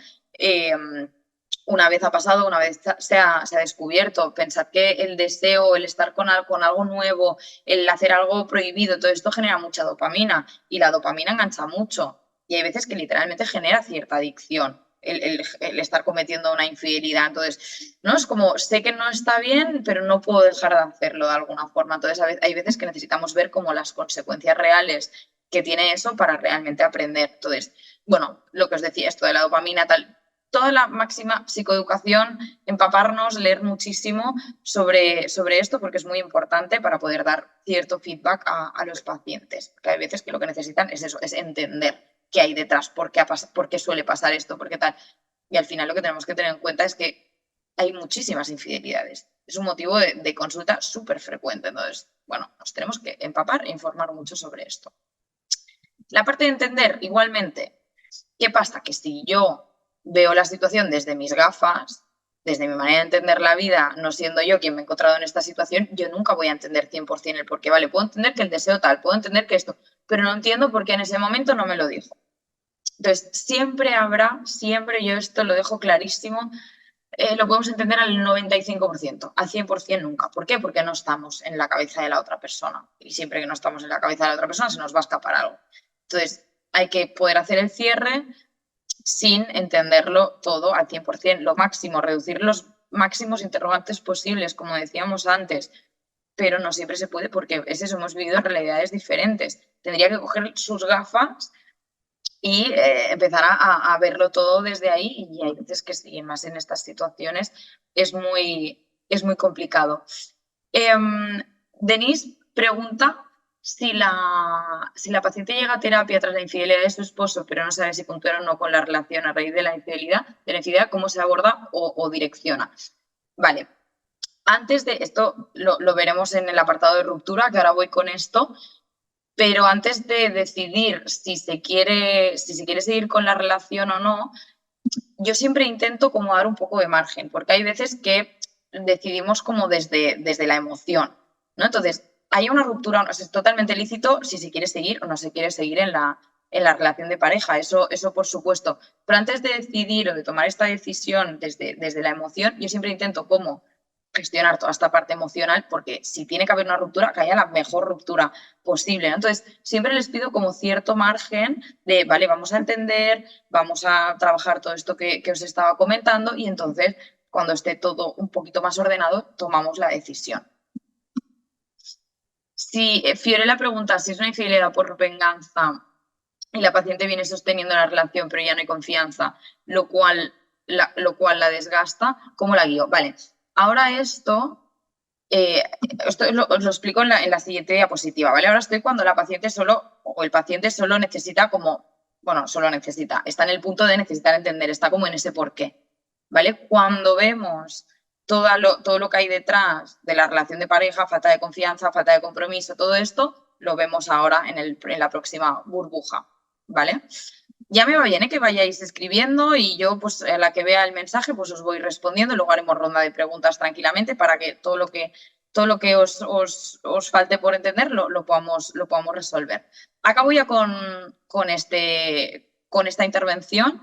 una vez ha pasado, una vez se ha descubierto. Pensad que el deseo, el estar con algo nuevo, el hacer algo prohibido, todo esto genera mucha dopamina y la dopamina engancha mucho. Y hay veces que literalmente genera cierta adicción el estar cometiendo una infidelidad. Entonces, ¿no? Es como, sé que no está bien, pero no puedo dejar de hacerlo de alguna forma. Entonces, hay veces que necesitamos ver como las consecuencias reales que tiene eso para realmente aprender. Entonces, bueno, lo que os decía, esto de la dopamina, tal, toda la máxima psicoeducación, empaparnos, leer muchísimo sobre esto, porque es muy importante para poder dar cierto feedback a los pacientes. Porque hay veces que lo que necesitan es eso, es entender qué hay detrás, por qué suele pasar esto, por qué tal. Y al final lo que tenemos que tener en cuenta es que hay muchísimas infidelidades. Es un motivo de consulta súper frecuente. Entonces, bueno, nos tenemos que empapar e informar mucho sobre esto. La parte de entender, igualmente, ¿qué pasa? Que si yo veo la situación desde mis gafas, desde mi manera de entender la vida, no siendo yo quien me he encontrado en esta situación, yo nunca voy a entender 100% el por qué. Vale, puedo entender que el deseo tal, puedo entender que esto, pero no entiendo por qué en ese momento no me lo dijo. Entonces, siempre, yo esto lo dejo clarísimo, lo podemos entender al 95%, al 100% nunca. ¿Por qué? Porque no estamos en la cabeza de la otra persona. Y siempre que no estamos en la cabeza de la otra persona se nos va a escapar algo. Entonces, hay que poder hacer el cierre sin entenderlo todo al 100%, lo máximo, reducir los máximos interrogantes posibles, como decíamos antes, pero no siempre se puede porque es eso, hemos vivido realidades diferentes. Tendría que coger sus gafas y empezar a verlo todo desde ahí, y hay veces que sí, más en estas situaciones es muy complicado. Denise pregunta si la paciente llega a terapia tras la infidelidad de su esposo, pero no sabe si puntúa o no con la relación a raíz de la infidelidad, ¿cómo se aborda o direcciona? Vale, antes de esto lo veremos en el apartado de ruptura, que ahora voy con esto, pero antes de decidir si se quiere seguir con la relación o no, yo siempre intento como dar un poco de margen, porque hay veces que decidimos como desde la emoción, ¿no? Entonces, hay una ruptura, es totalmente lícito si se quiere seguir o no se quiere seguir en la relación de pareja, eso por supuesto. Pero antes de decidir o de tomar esta decisión desde la emoción, yo siempre intento como gestionar toda esta parte emocional, porque si tiene que haber una ruptura, que haya la mejor ruptura posible, ¿no? Entonces, siempre les pido como cierto margen de, vale, vamos a entender, vamos a trabajar todo esto que os estaba comentando, y entonces, cuando esté todo un poquito más ordenado, tomamos la decisión. Si Fiorella pregunta si es una infidelidad por venganza y la paciente viene sosteniendo la relación, pero ya no hay confianza, lo cual la desgasta, ¿cómo la guío? Vale, ahora esto os lo explico en la siguiente diapositiva, ¿vale? Ahora estoy cuando la paciente el paciente solo necesita está en el punto de necesitar entender, está como en ese porqué, ¿vale? Cuando vemos todo lo que hay detrás de la relación de pareja, falta de confianza, falta de compromiso, todo esto, lo vemos ahora en la próxima burbuja, ¿vale? Ya me va bien, que vayáis escribiendo y yo, pues, a la que vea el mensaje, pues os voy respondiendo. Luego haremos ronda de preguntas tranquilamente para que todo lo que os falte por entender lo podamos resolver. Acabo ya con esta intervención.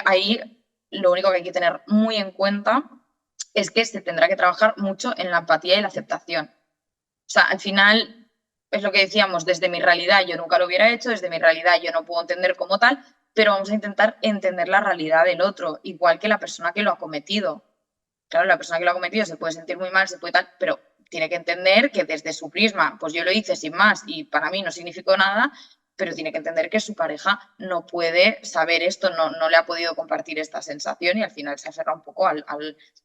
Ahí lo único que hay que tener muy en cuenta es que se tendrá que trabajar mucho en la empatía y la aceptación. O sea, al final es lo que decíamos, desde mi realidad yo nunca lo hubiera hecho, desde mi realidad yo no puedo entender como tal, pero vamos a intentar entender la realidad del otro, igual que la persona que lo ha cometido. Claro, la persona que lo ha cometido se puede sentir muy mal, se puede tal, pero tiene que entender que desde su prisma, pues yo lo hice sin más y para mí no significó nada, pero tiene que entender que su pareja no puede saber esto, no le ha podido compartir esta sensación y al final se aferra un poco al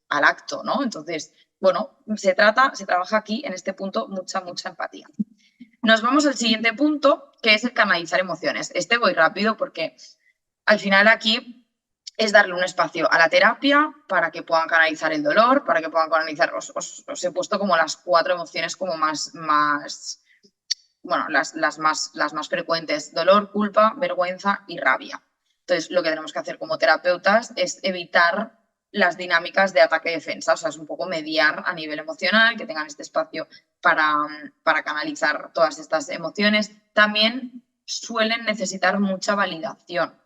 acto, ¿no? Entonces, bueno, se trabaja aquí en este punto mucha empatía. Nos vamos al siguiente punto, que es el canalizar emociones. Este voy rápido porque al final aquí es darle un espacio a la terapia para que puedan canalizar el dolor, para que puedan canalizar, os he puesto como las 4 emociones como más bueno, las más frecuentes: dolor, culpa, vergüenza y rabia. Entonces, lo que tenemos que hacer como terapeutas es evitar las dinámicas de ataque-defensa, o sea, es un poco mediar a nivel emocional, que tengan este espacio para canalizar todas estas emociones. También suelen necesitar mucha validación.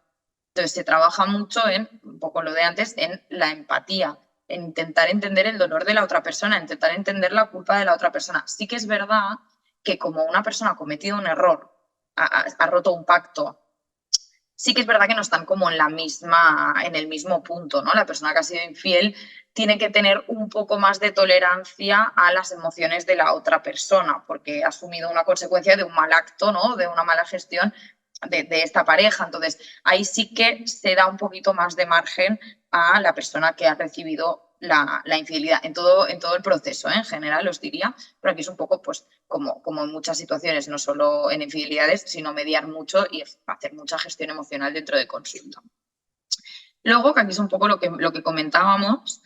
Entonces, se trabaja mucho un poco lo de antes, en la empatía, en intentar entender el dolor de la otra persona, intentar entender la culpa de la otra persona. Sí que es verdad que como una persona ha cometido un error, ha roto un pacto, sí que es verdad que no están como en el mismo punto, ¿no? La persona que ha sido infiel tiene que tener un poco más de tolerancia a las emociones de la otra persona, porque ha asumido una consecuencia de un mal acto, ¿no? De una mala gestión de esta pareja. Entonces, ahí sí que se da un poquito más de margen a la persona que ha recibido la infidelidad en todo el proceso, en general os diría, pero aquí es un poco pues como en muchas situaciones, no solo en infidelidades, sino mediar mucho y hacer mucha gestión emocional dentro de consulta. Luego, que aquí es un poco lo que comentábamos,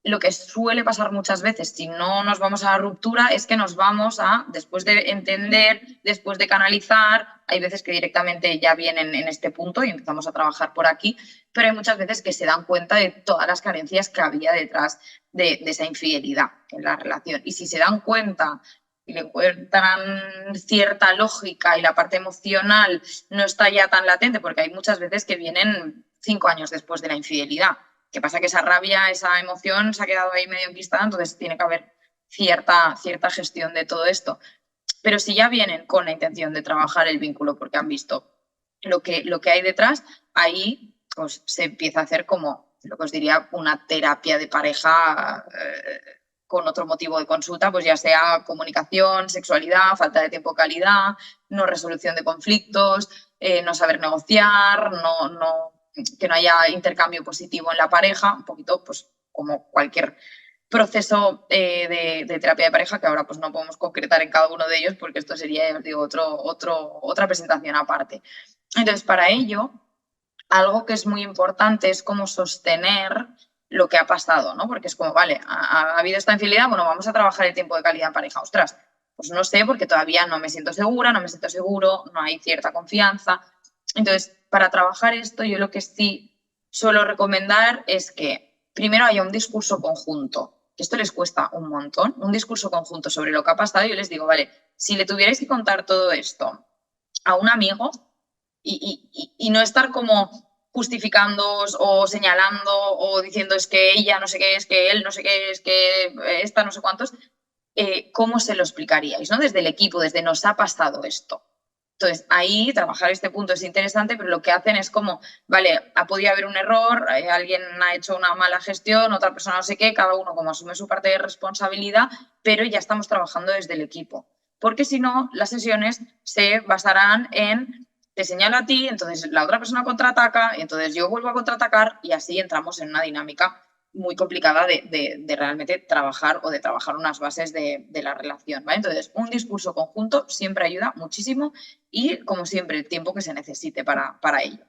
lo que suele pasar muchas veces si no nos vamos a la ruptura es que nos vamos después de entender, después de canalizar, hay veces que directamente ya vienen en este punto y empezamos a trabajar por aquí, pero hay muchas veces que se dan cuenta de todas las carencias que había detrás de esa infidelidad en la relación. Y si se dan cuenta y le encuentran cierta lógica y la parte emocional no está ya tan latente, porque hay muchas veces que vienen 5 años después de la infidelidad. ¿Qué pasa? Que esa rabia, esa emoción se ha quedado ahí medio enquistada, entonces tiene que haber cierta gestión de todo esto. Pero si ya vienen con la intención de trabajar el vínculo porque han visto lo que hay detrás, ahí pues, se empieza a hacer como lo que os diría una terapia de pareja con otro motivo de consulta, pues ya sea comunicación, sexualidad, falta de tiempo de calidad, no resolución de conflictos, no saber negociar, que no haya intercambio positivo en la pareja, un poquito pues como cualquier proceso de terapia de pareja que ahora pues no podemos concretar en cada uno de ellos porque esto sería, ya os digo, otra presentación aparte. Entonces, para ello, algo que es muy importante es cómo sostener lo que ha pasado, ¿no? Porque es como, vale, ha habido esta infidelidad, bueno, vamos a trabajar el tiempo de calidad en pareja. Ostras, pues no sé, porque todavía no me siento segura, no me siento seguro, no hay cierta confianza. Entonces, para trabajar esto, yo lo que sí suelo recomendar es que primero haya un discurso conjunto, que esto les cuesta un montón, un discurso conjunto sobre lo que ha pasado. Yo les digo, vale, si le tuvierais que contar todo esto a un amigo, y no estar como justificando o señalando o diciendo es que ella no sé qué, es que él no sé qué, es que esta no sé cuántos, ¿cómo se lo explicaríais? ¿No? Desde el equipo, desde nos ha pasado esto. Entonces, ahí trabajar este punto es interesante, pero lo que hacen es como, vale, ha podido haber un error, alguien ha hecho una mala gestión, otra persona no sé qué, cada uno como asume su parte de responsabilidad, pero ya estamos trabajando desde el equipo. Porque si no, las sesiones se basarán en te señalo a ti, entonces la otra persona contraataca, y entonces yo vuelvo a contraatacar y así entramos en una dinámica muy complicada de realmente trabajar o de trabajar unas bases de la relación, ¿vale? Entonces, un discurso conjunto siempre ayuda muchísimo y, como siempre, el tiempo que se necesite para ello.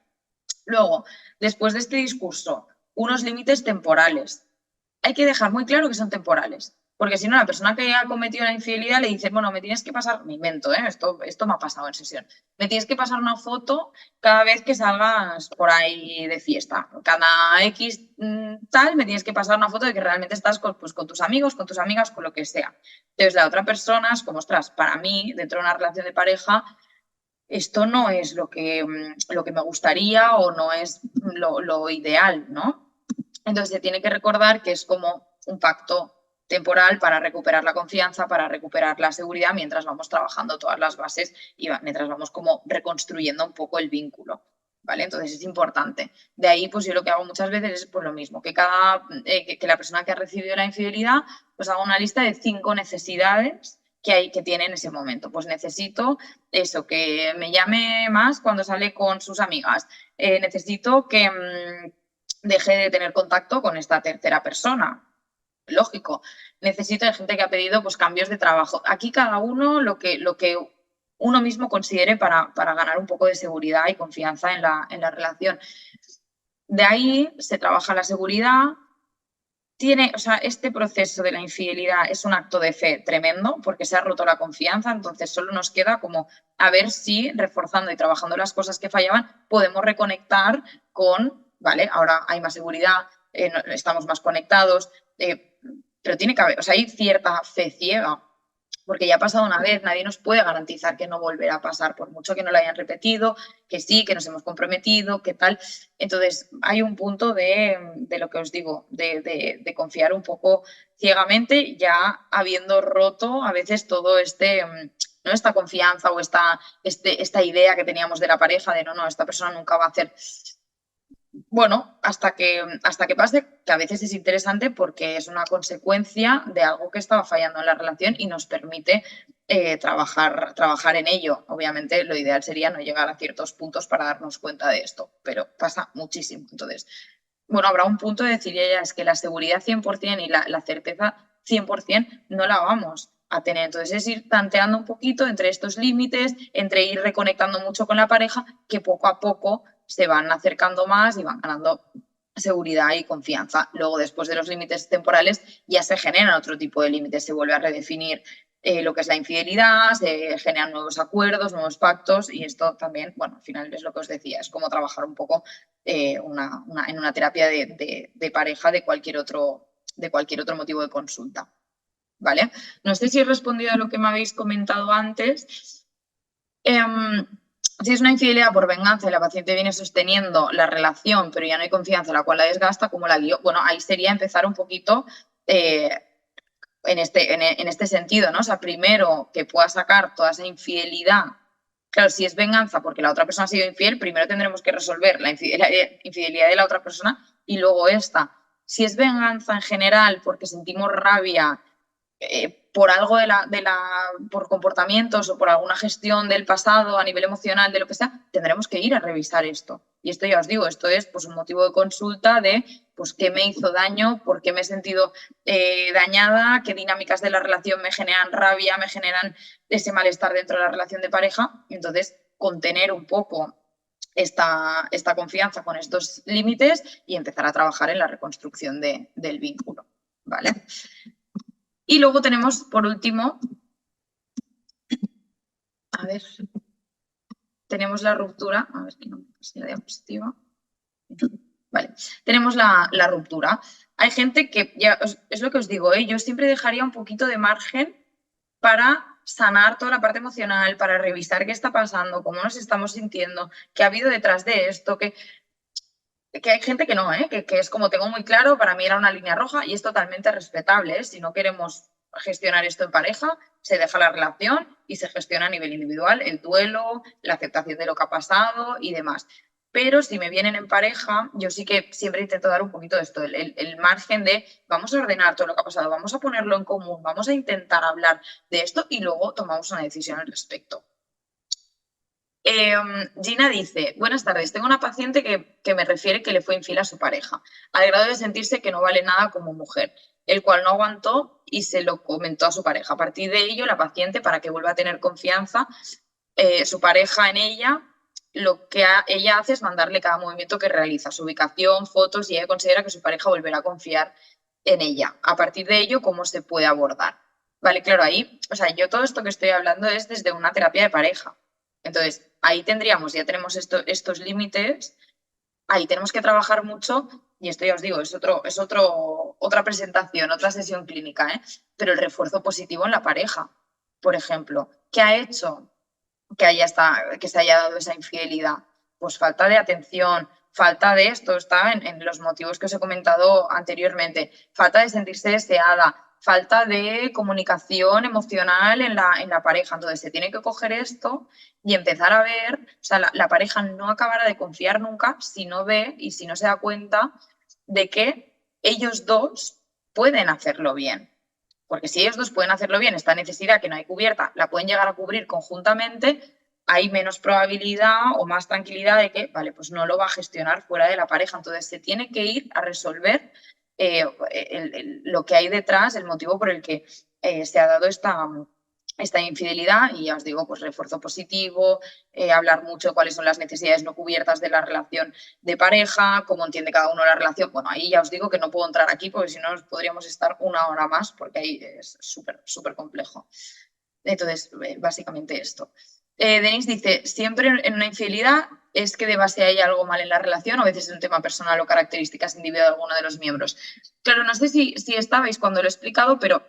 Luego, después de este discurso, unos límites temporales. Hay que dejar muy claro que son temporales. Porque si no, la persona que ha cometido la infidelidad le dice, bueno, me tienes que pasar, me invento, esto me ha pasado en sesión, me tienes que pasar una foto cada vez que salgas por ahí de fiesta. Cada X tal, me tienes que pasar una foto de que realmente estás pues, con tus amigos, con tus amigas, con lo que sea. Entonces la otra persona es como, ostras, para mí, dentro de una relación de pareja, esto no es lo que me gustaría o no es lo ideal, ¿no? Entonces se tiene que recordar que es como un pacto temporal para recuperar la confianza, para recuperar la seguridad, mientras vamos trabajando todas las bases y mientras vamos como reconstruyendo un poco el vínculo. ¿Vale? Entonces es importante. De ahí, pues yo lo que hago muchas veces es pues, lo mismo, que que la persona que ha recibido la infidelidad, pues haga una lista de 5 necesidades que tiene en ese momento. Pues necesito eso, que me llame más cuando sale con sus amigas. Necesito que deje de tener contacto con esta tercera persona. Lógico. Necesito de gente que ha pedido pues, cambios de trabajo. Aquí cada uno lo que uno mismo considere para ganar un poco de seguridad y confianza en la relación. De ahí se trabaja la seguridad. Este proceso de la infidelidad es un acto de fe tremendo porque se ha roto la confianza, entonces solo nos queda como a ver si reforzando y trabajando las cosas que fallaban podemos reconectar con, vale, ahora hay más seguridad, estamos más conectados, pero tiene que haber, hay cierta fe ciega porque ya ha pasado una vez, nadie nos puede garantizar que no volverá a pasar, por mucho que no lo hayan repetido, que sí, que nos hemos comprometido, que tal. Entonces, hay un punto de lo que os digo, de confiar un poco ciegamente, ya habiendo roto a veces todo ¿no? Esta confianza o esta idea que teníamos de la pareja de no, esta persona nunca va a hacer. Bueno, hasta que pase, que a veces es interesante porque es una consecuencia de algo que estaba fallando en la relación y nos permite trabajar en ello. Obviamente, lo ideal sería no llegar a ciertos puntos para darnos cuenta de esto, pero pasa muchísimo. Entonces, bueno, habrá un punto de decir ya es que la seguridad 100% y la certeza 100% no la vamos a tener. Entonces, es ir tanteando un poquito entre estos límites, entre ir reconectando mucho con la pareja, que poco a poco se van acercando más y van ganando seguridad y confianza. Luego, después de los límites temporales, ya se generan otro tipo de límites, se vuelve a redefinir lo que es la infidelidad, se generan nuevos acuerdos, nuevos pactos y esto también, bueno, al final es lo que os decía, es como trabajar un poco en una terapia de pareja de cualquier otro motivo de consulta. ¿vale? No sé si he respondido a lo que me habéis comentado antes. Si es una infidelidad por venganza y la paciente viene sosteniendo la relación, pero ya no hay confianza, la cual la desgasta, ¿cómo la guío? Bueno, ahí sería empezar un poquito en este sentido, ¿no? O sea, primero que pueda sacar toda esa infidelidad. Claro, si es venganza porque la otra persona ha sido infiel, primero tendremos que resolver la infidelidad de la otra persona y luego esta. Si es venganza en general porque sentimos rabia por algo por comportamientos o por alguna gestión del pasado a nivel emocional, de lo que sea, tendremos que ir a revisar esto. Y esto ya os digo, esto es pues un motivo de consulta de pues qué me hizo daño, por qué me he sentido dañada, qué dinámicas de la relación me generan rabia, me generan ese malestar dentro de la relación de pareja. Y entonces, contener un poco esta confianza con estos límites y empezar a trabajar en la reconstrucción del vínculo. ¿Vale? Y luego tenemos, por último, a ver, tenemos la ruptura, a ver que no me pase la diapositiva. Vale, tenemos la ruptura. Hay gente que, ya es lo que os digo, yo siempre dejaría un poquito de margen para sanar toda la parte emocional, para revisar qué está pasando, cómo nos estamos sintiendo, qué ha habido detrás de esto, que hay gente que no, que es como tengo muy claro, para mí era una línea roja y es totalmente respetable. Si no queremos gestionar esto en pareja, se deja la relación y se gestiona a nivel individual el duelo, la aceptación de lo que ha pasado y demás. Pero si me vienen en pareja, yo sí que siempre intento dar un poquito de esto, el margen de vamos a ordenar todo lo que ha pasado, vamos a ponerlo en común, vamos a intentar hablar de esto y luego tomamos una decisión al respecto. Gina dice, buenas tardes, tengo una paciente que me refiere que le fue infiel a su pareja, al grado de sentirse que no vale nada como mujer, el cual no aguantó y se lo comentó a su pareja. A partir de ello, la paciente, para que vuelva a tener confianza, su pareja en ella, lo que ella hace es mandarle cada movimiento que realiza, su ubicación, fotos, y ella considera que su pareja volverá a confiar en ella. A partir de ello, ¿cómo se puede abordar? Vale, claro, ahí, o sea, yo todo esto que estoy hablando es desde una terapia de pareja. Entonces, ahí tendríamos, ya tenemos estos límites, ahí tenemos que trabajar mucho, y esto ya os digo, es otra presentación, otra sesión clínica, pero el refuerzo positivo en la pareja, por ejemplo, ¿qué ha hecho que se haya dado esa infidelidad? Pues falta de atención, falta de esto, está en los motivos que os he comentado anteriormente, falta de sentirse deseada, falta de comunicación emocional en la pareja. Entonces se tiene que coger esto y empezar a ver, o sea, la pareja no acabará de confiar nunca si no ve y si no se da cuenta de que ellos dos pueden hacerlo bien. Porque si ellos dos pueden hacerlo bien, esta necesidad que no hay cubierta, la pueden llegar a cubrir conjuntamente, hay menos probabilidad o más tranquilidad de que, vale, pues no lo va a gestionar fuera de la pareja. Entonces se tiene que ir a resolver lo que hay detrás, el motivo por el que se ha dado esta infidelidad. Y ya os digo, pues refuerzo positivo, hablar mucho de cuáles son las necesidades no cubiertas de la relación de pareja, cómo entiende cada uno la relación. Bueno, ahí ya os digo que no puedo entrar aquí porque si no podríamos estar una hora más porque ahí es súper complejo. Entonces, básicamente esto. Denise dice, siempre en una infidelidad es que de base hay algo mal en la relación o a veces es un tema personal o características individuales de alguno de los miembros. Claro, no sé si estabais cuando lo he explicado, pero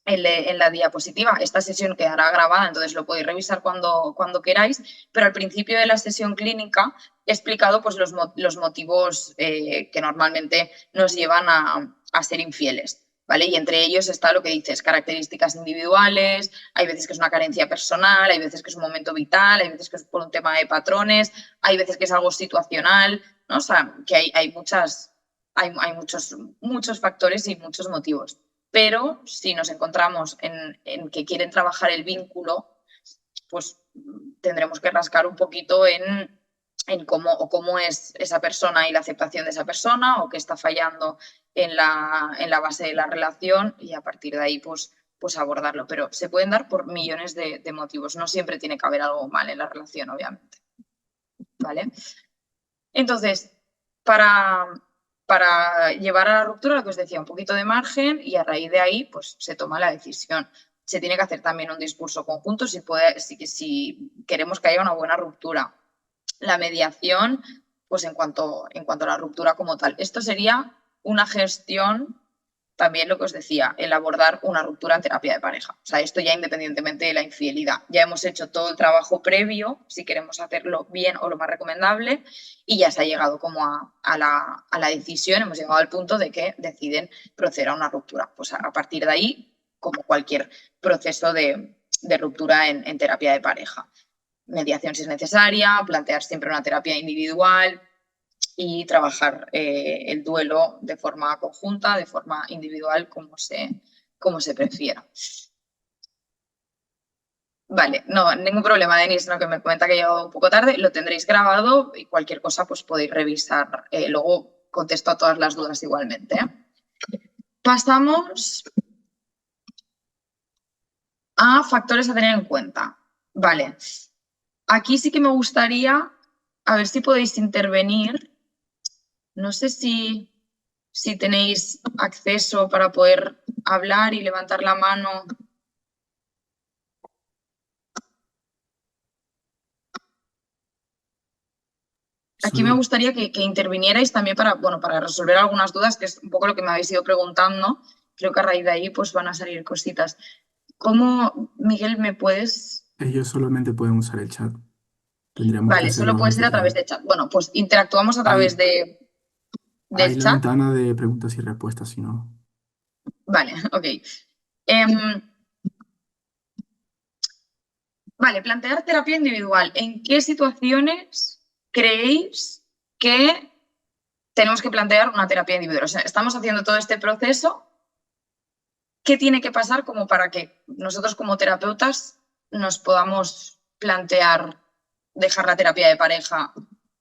en la diapositiva esta sesión quedará grabada, entonces lo podéis revisar cuando queráis, pero al principio de la sesión clínica he explicado pues, los motivos que normalmente nos llevan a ser infieles. ¿Vale? Y entre ellos está lo que dices, características individuales, hay veces que es una carencia personal, hay veces que es un momento vital, hay veces que es por un tema de patrones, hay veces que es algo situacional, ¿no? O sea, que hay muchos factores y muchos motivos. Pero si nos encontramos en que quieren trabajar el vínculo, pues tendremos que rascar un poquito en cómo es esa persona y la aceptación de esa persona o qué está fallando en la base de la relación y a partir de ahí pues abordarlo. Pero se pueden dar por millones de motivos. No siempre tiene que haber algo mal en la relación, obviamente. ¿Vale? Entonces, para llevar a la ruptura, lo que os decía, un poquito de margen y a raíz de ahí pues se toma la decisión. Se tiene que hacer también un discurso conjunto si queremos que haya una buena ruptura. La mediación, pues en cuanto a la ruptura como tal. Esto sería una gestión también lo que os decía, el abordar una ruptura en terapia de pareja. O sea, esto ya independientemente de la infidelidad. Ya hemos hecho todo el trabajo previo, si queremos hacerlo bien o lo más recomendable, y ya se ha llegado como a la decisión, hemos llegado al punto de que deciden proceder a una ruptura. Pues a partir de ahí, como cualquier proceso de ruptura en terapia de pareja. Mediación si es necesaria, plantear siempre una terapia individual, y trabajar el duelo de forma conjunta, de forma individual, como se prefiera. Vale, no, ningún problema, Denis, no, que me comenta que he llegado un poco tarde, lo tendréis grabado y cualquier cosa pues podéis revisar. Luego contesto a todas las dudas igualmente. Pasamos a factores a tener en cuenta. Vale, aquí sí que me gustaría, a ver si podéis intervenir. No sé si tenéis acceso para poder hablar y levantar la mano. Aquí me gustaría que intervinierais también para resolver algunas dudas, que es un poco lo que me habéis ido preguntando. Creo que a raíz de ahí pues van a salir cositas. ¿Cómo, Miguel, me puedes...? Ellos solamente pueden usar el chat. Tendríamos que Vale, solo hacerlo puede ser a través nosotros. de chat. Bueno, pues interactuamos a través Hay, hay del la chat. ventana de preguntas y respuestas, si no. Vale, ok. Vale, plantear terapia individual. ¿En qué situaciones creéis que tenemos que plantear una terapia individual? O sea, estamos haciendo todo este proceso. ¿Qué tiene que pasar como para que nosotros como terapeutas nos podamos plantear dejar la terapia de pareja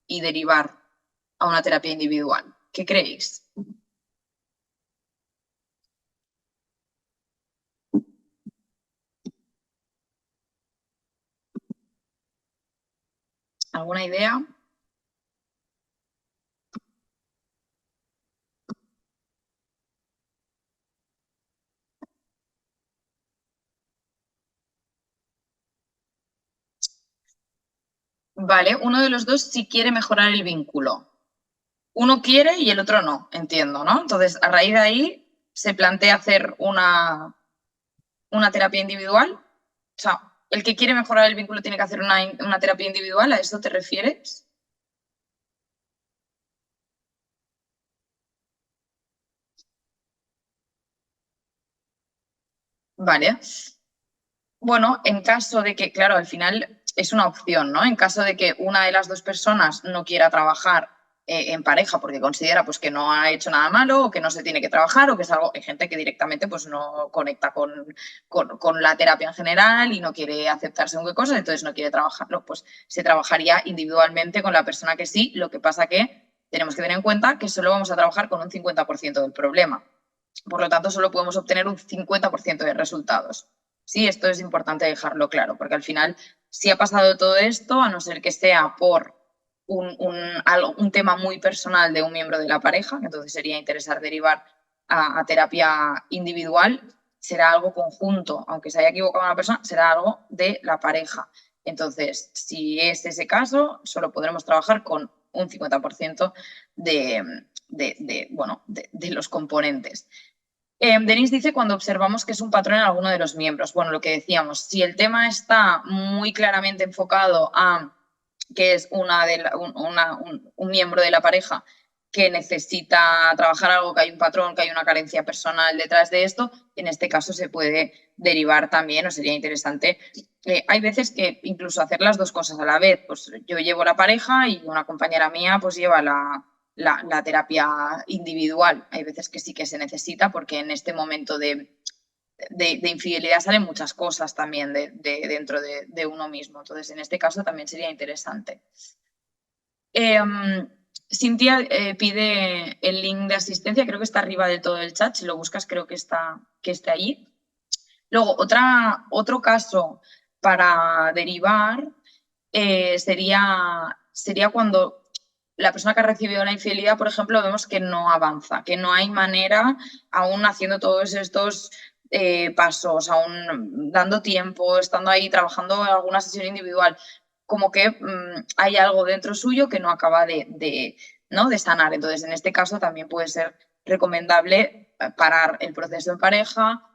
y derivar a una terapia individual? ¿Qué creéis? ¿Alguna idea? Vale, uno de los dos sí quiere mejorar el vínculo. Uno quiere y el otro no, entiendo, ¿no? Entonces, a raíz de ahí se plantea hacer una terapia individual. O sea, el que quiere mejorar el vínculo tiene que hacer una terapia individual, ¿a eso te refieres? Vale. Bueno, en caso de que, claro, al final es una opción, ¿no? En caso de que una de las dos personas no quiera trabajar en pareja porque considera pues, que no ha hecho nada malo o que no se tiene que trabajar o que es algo, hay gente que directamente pues, no conecta con la terapia en general y no quiere aceptar según qué cosas, entonces no quiere trabajarlo, pues se trabajaría individualmente con la persona que sí, lo que pasa que tenemos que tener en cuenta que solo vamos a trabajar con un 50% del problema. Por lo tanto, solo podemos obtener un 50% de resultados. Sí, esto es importante dejarlo claro, porque al final, si ha pasado todo esto, a no ser que sea por un tema muy personal de un miembro de la pareja, que entonces sería interesar derivar a terapia individual, será algo conjunto, aunque se haya equivocado una persona, será algo de la pareja. Entonces, si es ese caso, solo podremos trabajar con un 50% de los componentes. Denis dice cuando observamos que es un patrón en alguno de los miembros. Bueno, lo que decíamos, si el tema está muy claramente enfocado a que es un miembro de la pareja que necesita trabajar algo, que hay un patrón, que hay una carencia personal detrás de esto, en este caso se puede derivar también, o sería interesante. Hay veces que incluso hacer las dos cosas a la vez, pues yo llevo la pareja y una compañera mía pues lleva la terapia individual. Hay veces que sí que se necesita porque en este momento de infidelidad salen muchas cosas también dentro de uno mismo. Entonces, en este caso también sería interesante. Cintia pide el link de asistencia, creo que está arriba de todo el chat. Si lo buscas, creo que está allí. Luego, otro caso para derivar sería cuando la persona que ha recibido la infidelidad, por ejemplo, vemos que no avanza, que no hay manera, aún haciendo todos estos pasos, aún dando tiempo, estando ahí, trabajando en alguna sesión individual, como que hay algo dentro suyo que no acaba de sanar. Entonces, en este caso también puede ser recomendable parar el proceso en pareja,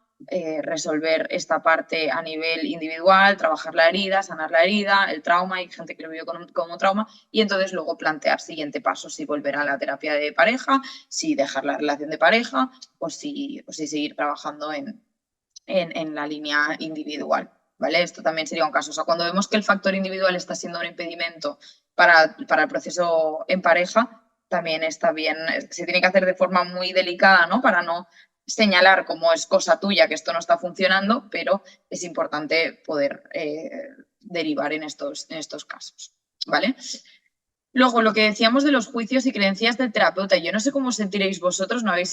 resolver esta parte a nivel individual, trabajar la herida, sanar la herida, el trauma, hay gente que lo vive como trauma, y entonces luego plantear siguiente paso, si volver a la terapia de pareja, si dejar la relación de pareja o si seguir trabajando en la línea individual. ¿Vale? Esto también sería un caso. O sea, cuando vemos que el factor individual está siendo un impedimento para el proceso en pareja, también está bien, se tiene que hacer de forma muy delicada, ¿no? Para no señalar como es cosa tuya que esto no está funcionando, pero es importante poder derivar en estos casos, ¿vale? Luego, lo que decíamos de los juicios y creencias del terapeuta, yo no sé cómo sentiréis vosotros, no sé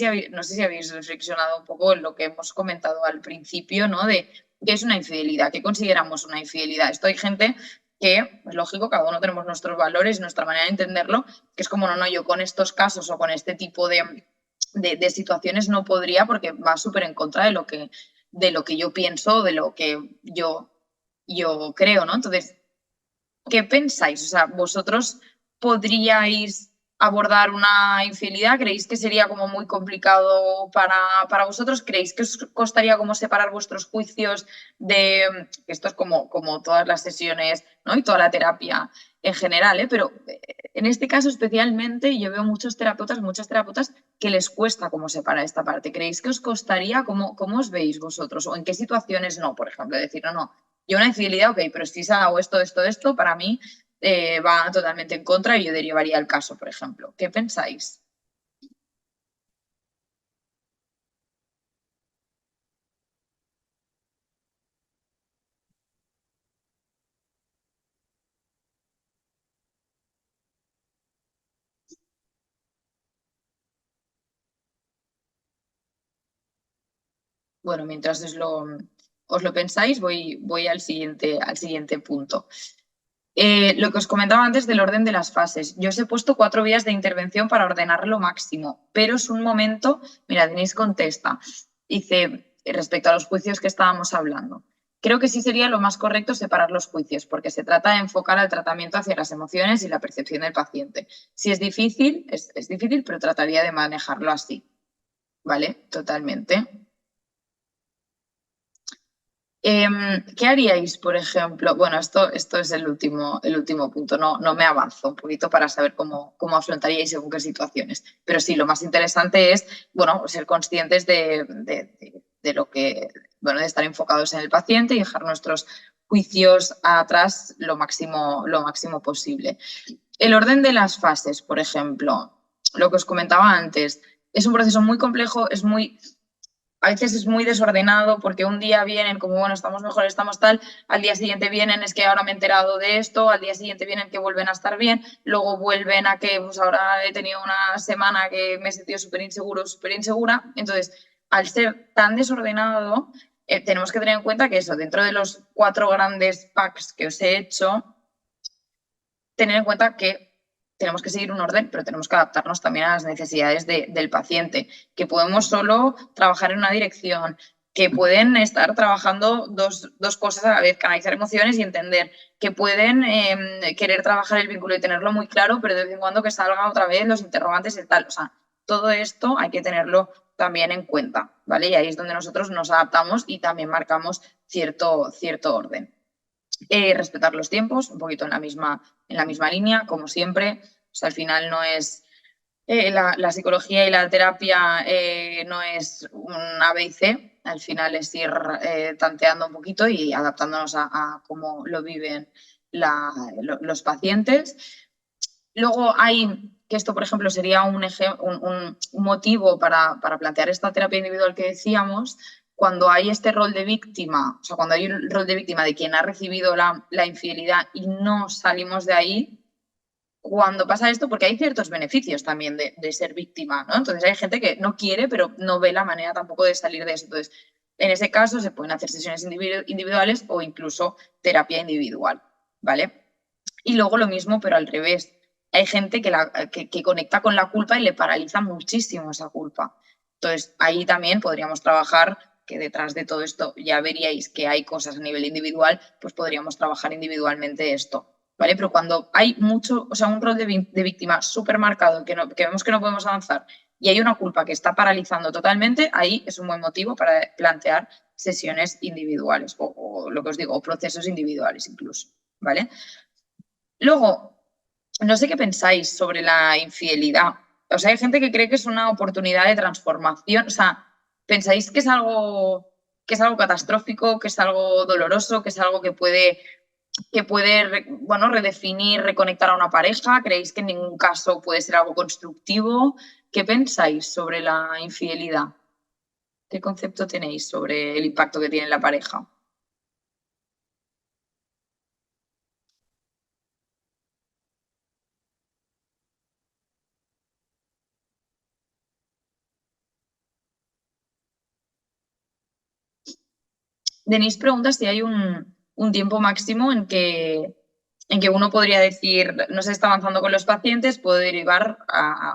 si habéis reflexionado un poco en lo que hemos comentado al principio, ¿no? De qué es una infidelidad, qué consideramos una infidelidad. Esto hay gente que, es lógico, cada uno tenemos nuestros valores, nuestra manera de entenderlo, que es como, no, yo con estos casos o con este tipo de situaciones no podría porque va súper en contra de lo que yo pienso, de lo que yo creo, ¿no? Entonces, ¿qué pensáis? O sea, vosotros podríais abordar una infidelidad? ¿Creéis que sería como muy complicado para vosotros? ¿Creéis que os costaría como separar vuestros juicios de, esto es como todas las sesiones, ¿no? Y toda la terapia en general, ¿eh? Pero en este caso especialmente yo veo muchas terapeutas que les cuesta como separar esta parte. ¿Creéis que os costaría? ¿Cómo os veis vosotros? ¿O en qué situaciones no? Por ejemplo, decir, no, yo una infidelidad, ok, pero si se ha dado esto, para mí va totalmente en contra y yo derivaría el caso, por ejemplo. ¿Qué pensáis? Bueno, mientras os lo pensáis, voy al siguiente punto. Lo que os comentaba antes del orden de las fases. Yo os he puesto 4 vías de intervención para ordenar lo máximo, pero es un momento, mira, Denise contesta, dice, respecto a los juicios que estábamos hablando. Creo que sí sería lo más correcto separar los juicios, porque se trata de enfocar al tratamiento hacia las emociones y la percepción del paciente. Si es difícil, es difícil, pero trataría de manejarlo así. ¿Vale? Totalmente. ¿Qué haríais, por ejemplo? Bueno, esto es el último punto, no me avanzo un poquito para saber cómo afrontaríais según qué situaciones. Pero sí, lo más interesante es, bueno, ser conscientes de lo que, bueno, de estar enfocados en el paciente y dejar nuestros juicios atrás lo máximo posible. El orden de las fases, por ejemplo, lo que os comentaba antes, es un proceso muy complejo, a veces es muy desordenado porque un día vienen como, bueno, estamos mejor, estamos tal, al día siguiente vienen, es que ahora me he enterado de esto, al día siguiente vienen que vuelven a estar bien, luego vuelven a que pues ahora he tenido una semana que me he sentido súper inseguro, súper insegura. Entonces, al ser tan desordenado, tenemos que tener en cuenta que eso, dentro de los 4 grandes packs que os he hecho, tener en cuenta que tenemos que seguir un orden, pero tenemos que adaptarnos también a las necesidades del paciente, que podemos solo trabajar en una dirección, que pueden estar trabajando dos cosas a la vez, canalizar emociones y entender, que pueden querer trabajar el vínculo y tenerlo muy claro, pero de vez en cuando que salga otra vez los interrogantes y tal. O sea, todo esto hay que tenerlo también en cuenta, ¿vale? Y ahí es donde nosotros nos adaptamos y también marcamos cierto orden. Respetar los tiempos, un poquito en la misma línea, como siempre. O sea, al final no es la psicología y la terapia no es un A, B y C, al final es ir tanteando un poquito y adaptándonos a cómo lo viven los pacientes. Luego hay, que esto por ejemplo sería un motivo para plantear esta terapia individual que decíamos, cuando hay este rol de víctima, o sea, cuando hay un rol de víctima de quien ha recibido la infidelidad y no salimos de ahí, cuando pasa esto, porque hay ciertos beneficios también de ser víctima, ¿no? Entonces hay gente que no quiere, pero no ve la manera tampoco de salir de eso. Entonces, en ese caso se pueden hacer sesiones individuales o incluso terapia individual, ¿vale? Y luego lo mismo, pero al revés. Hay gente que conecta con la culpa y le paraliza muchísimo esa culpa. Entonces, ahí también podríamos trabajar, que detrás de todo esto ya veríais que hay cosas a nivel individual, pues podríamos trabajar individualmente esto, ¿vale? Pero cuando hay mucho, o sea, un rol de víctima súper marcado, que vemos que no podemos avanzar y hay una culpa que está paralizando totalmente, ahí es un buen motivo para plantear sesiones individuales o lo que os digo, procesos individuales incluso, ¿vale? Luego, no sé qué pensáis sobre la infidelidad. O sea, hay gente que cree que es una oportunidad de transformación. O sea, ¿pensáis que es algo catastrófico, que es algo doloroso, que es algo que puede bueno, redefinir, reconectar a una pareja? ¿Creéis que en ningún caso puede ser algo constructivo? ¿Qué pensáis sobre la infidelidad? ¿Qué concepto tenéis sobre el impacto que tiene en la pareja? Denise pregunta si hay un tiempo máximo en que uno podría decir, no se está avanzando con los pacientes, puedo derivar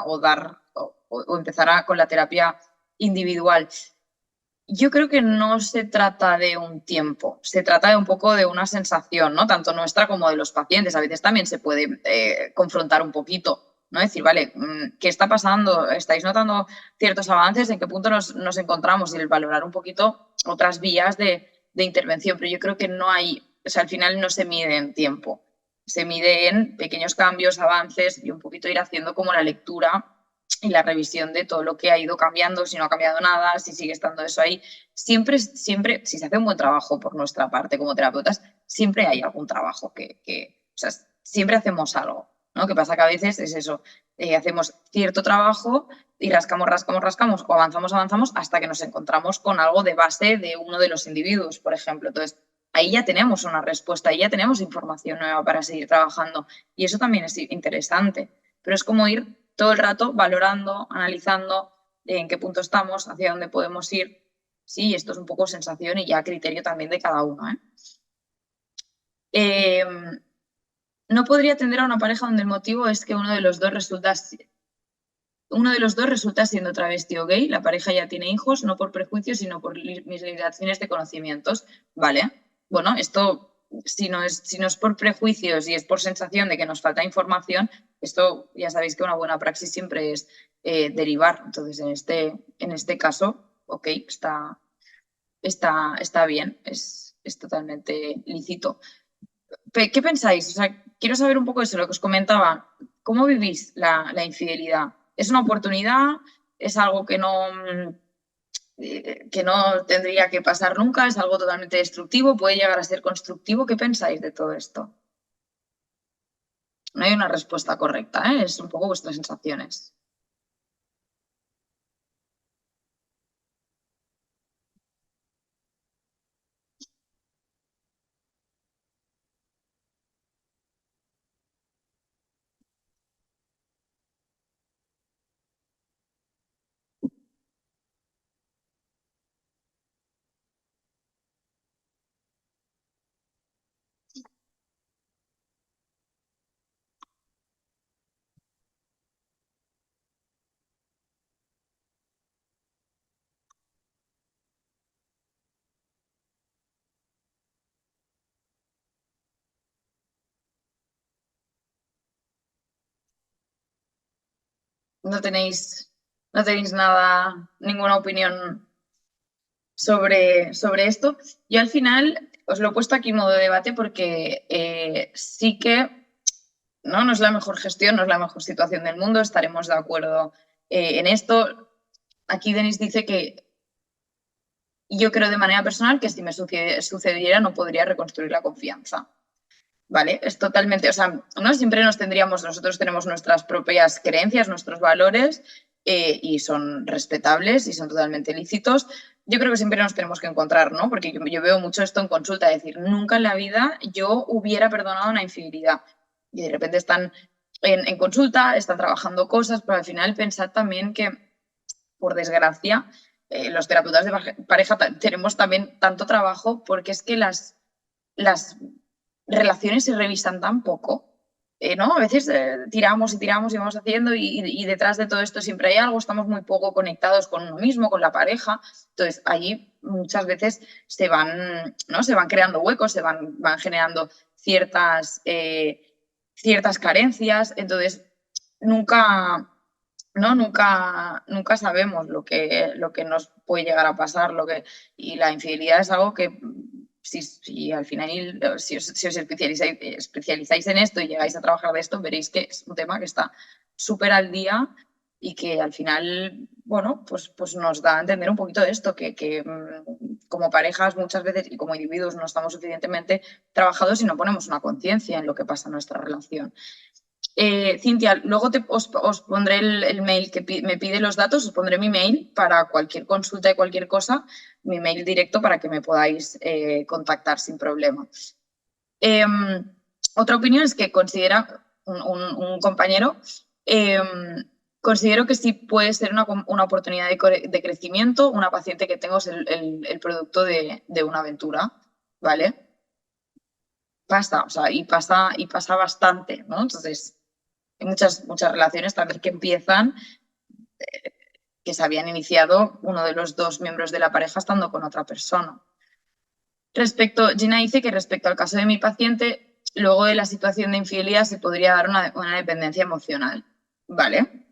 o dar o empezar con la terapia individual. Yo creo que no se trata de un tiempo, se trata de un poco de una sensación, ¿no? Tanto nuestra como de los pacientes. A veces también se puede confrontar un poquito, ¿no? Decir, vale, ¿qué está pasando? ¿Estáis notando ciertos avances? ¿En qué punto nos encontramos? Y el valorar un poquito otras vías de intervención. Pero yo creo que no hay, o sea, al final no se mide en tiempo, se mide en pequeños cambios, avances y un poquito ir haciendo como la lectura y la revisión de todo lo que ha ido cambiando, si no ha cambiado nada, si sigue estando eso ahí. Siempre, si se hace un buen trabajo por nuestra parte como terapeutas, siempre hay algún trabajo o sea, siempre hacemos algo, ¿no? Que pasa que a veces es eso, hacemos cierto trabajo y rascamos o avanzamos hasta que nos encontramos con algo de base de uno de los individuos, por ejemplo. Entonces, ahí ya tenemos una respuesta, ahí ya tenemos información nueva para seguir trabajando y eso también es interesante, pero es como ir todo el rato valorando, analizando en qué punto estamos, hacia dónde podemos ir. Sí, esto es un poco sensación y ya criterio también de cada uno. No podría atender a una pareja donde el motivo es que uno de los dos resulta siendo travesti o gay, la pareja ya tiene hijos, no por prejuicios, sino por mis limitaciones de conocimientos. Vale, bueno, esto si no es por prejuicios y es por sensación de que nos falta información, esto ya sabéis que una buena praxis siempre es derivar. Entonces, en este caso, ok, está bien, es totalmente lícito. ¿Qué pensáis? O sea, quiero saber un poco eso, lo que os comentaba. ¿Cómo vivís la infidelidad? ¿Es una oportunidad? ¿Es algo que no tendría que pasar nunca? ¿Es algo totalmente destructivo? ¿Puede llegar a ser constructivo? ¿Qué pensáis de todo esto? No hay una respuesta correcta, ¿eh? Es un poco vuestras sensaciones. No tenéis, no tenéis nada, ninguna opinión sobre esto. Yo al final os lo he puesto aquí en modo de debate porque sí que no es la mejor gestión, no es la mejor situación del mundo, estaremos de acuerdo en esto. Aquí Denis dice que yo creo de manera personal que si me sucediera no podría reconstruir la confianza. ¿Vale? Es totalmente, o sea, no siempre nosotros tenemos nuestras propias creencias, nuestros valores y son respetables y son totalmente lícitos. Yo creo que siempre nos tenemos que encontrar, ¿no? Porque yo veo mucho esto en consulta, decir, nunca en la vida yo hubiera perdonado una infidelidad. Y de repente están en consulta, están trabajando cosas, pero al final pensad también que, por desgracia, los terapeutas de pareja tenemos también tanto trabajo porque es que las relaciones se revisan tan poco, ¿no? A veces tiramos y tiramos y vamos haciendo y detrás de todo esto siempre hay algo, estamos muy poco conectados con uno mismo, con la pareja, entonces allí muchas veces ¿no? Se van creando huecos, van generando ciertas carencias, entonces nunca, ¿no? Nunca sabemos lo que nos puede llegar a pasar, y la infidelidad es algo que si al final, si os especializáis en esto y llegáis a trabajar de esto, veréis que es un tema que está súper al día y que al final, bueno, pues nos da a entender un poquito de esto, que como parejas muchas veces y como individuos no estamos suficientemente trabajados y no ponemos una conciencia en lo que pasa en nuestra relación. Cintia, luego os pondré el mail que me pide los datos, os pondré mi mail para cualquier consulta y cualquier cosa, mi mail directo para que me podáis contactar sin problema. Otra opinión es que considera un compañero, considero que sí puede ser una oportunidad de crecimiento. Una paciente que tengo es el producto de una aventura, ¿vale? Pasa, o sea, y pasa bastante, ¿no? Entonces, hay muchas relaciones también que empiezan, que se habían iniciado uno de los dos miembros de la pareja estando con otra persona. Gina dice que respecto al caso de mi paciente, luego de la situación de infidelidad se podría dar una dependencia emocional. ¿Vale?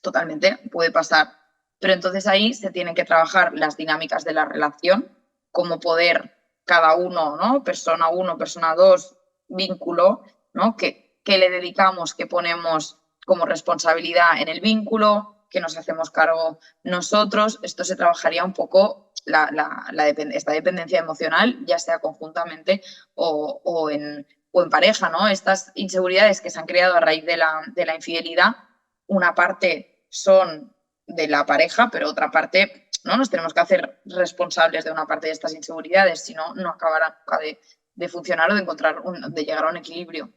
Totalmente, puede pasar. Pero entonces ahí se tienen que trabajar las dinámicas de la relación, como poder cada uno, ¿no? Persona 1, persona 2, vínculo, ¿no? Que le dedicamos, que ponemos como responsabilidad en el vínculo, que nos hacemos cargo nosotros. Esto se trabajaría un poco esta dependencia emocional, ya sea conjuntamente o en pareja, ¿no? Estas inseguridades que se han creado a raíz de la infidelidad, una parte son de la pareja, pero otra parte no nos tenemos que hacer responsables de una parte de estas inseguridades, si no, no acabará nunca de funcionar o de llegar a un equilibrio.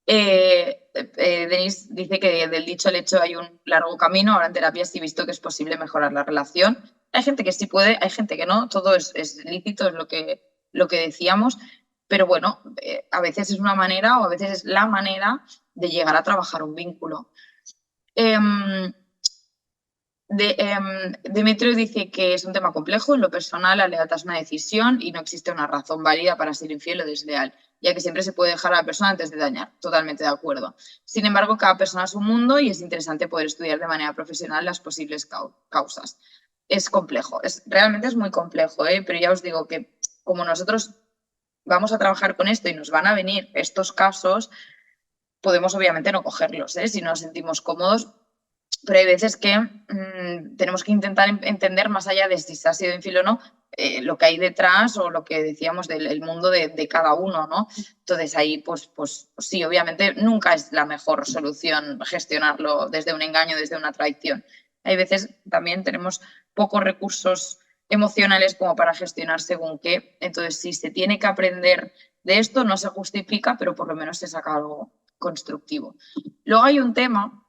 Denise dice que del dicho al hecho hay un largo camino. Ahora en terapia sí he visto que es posible mejorar la relación. Hay gente que sí puede, hay gente que no. Todo es lícito, es lo que decíamos. Pero bueno, a veces es una manera o a veces es la manera de llegar a trabajar un vínculo. Demetrio dice que es un tema complejo. En lo personal, la lealtad es una decisión y no existe una razón válida para ser infiel o desleal, ya que siempre se puede dejar a la persona antes de dañar. Totalmente de acuerdo. Sin embargo, cada persona es un mundo y es interesante poder estudiar de manera profesional las posibles causas. Es complejo, realmente es muy complejo, pero ya os digo que como nosotros vamos a trabajar con esto y nos van a venir estos casos, podemos obviamente no cogerlos, si no nos sentimos cómodos. Pero hay veces que tenemos que intentar entender, más allá de si se ha sido infiel o no, lo que hay detrás o lo que decíamos del mundo de cada uno, ¿no? Entonces ahí, pues sí, obviamente nunca es la mejor solución gestionarlo desde un engaño, desde una traición. Hay veces también tenemos pocos recursos emocionales como para gestionar según qué. Entonces, si se tiene que aprender de esto, no se justifica, pero por lo menos se saca algo constructivo. Luego hay un tema,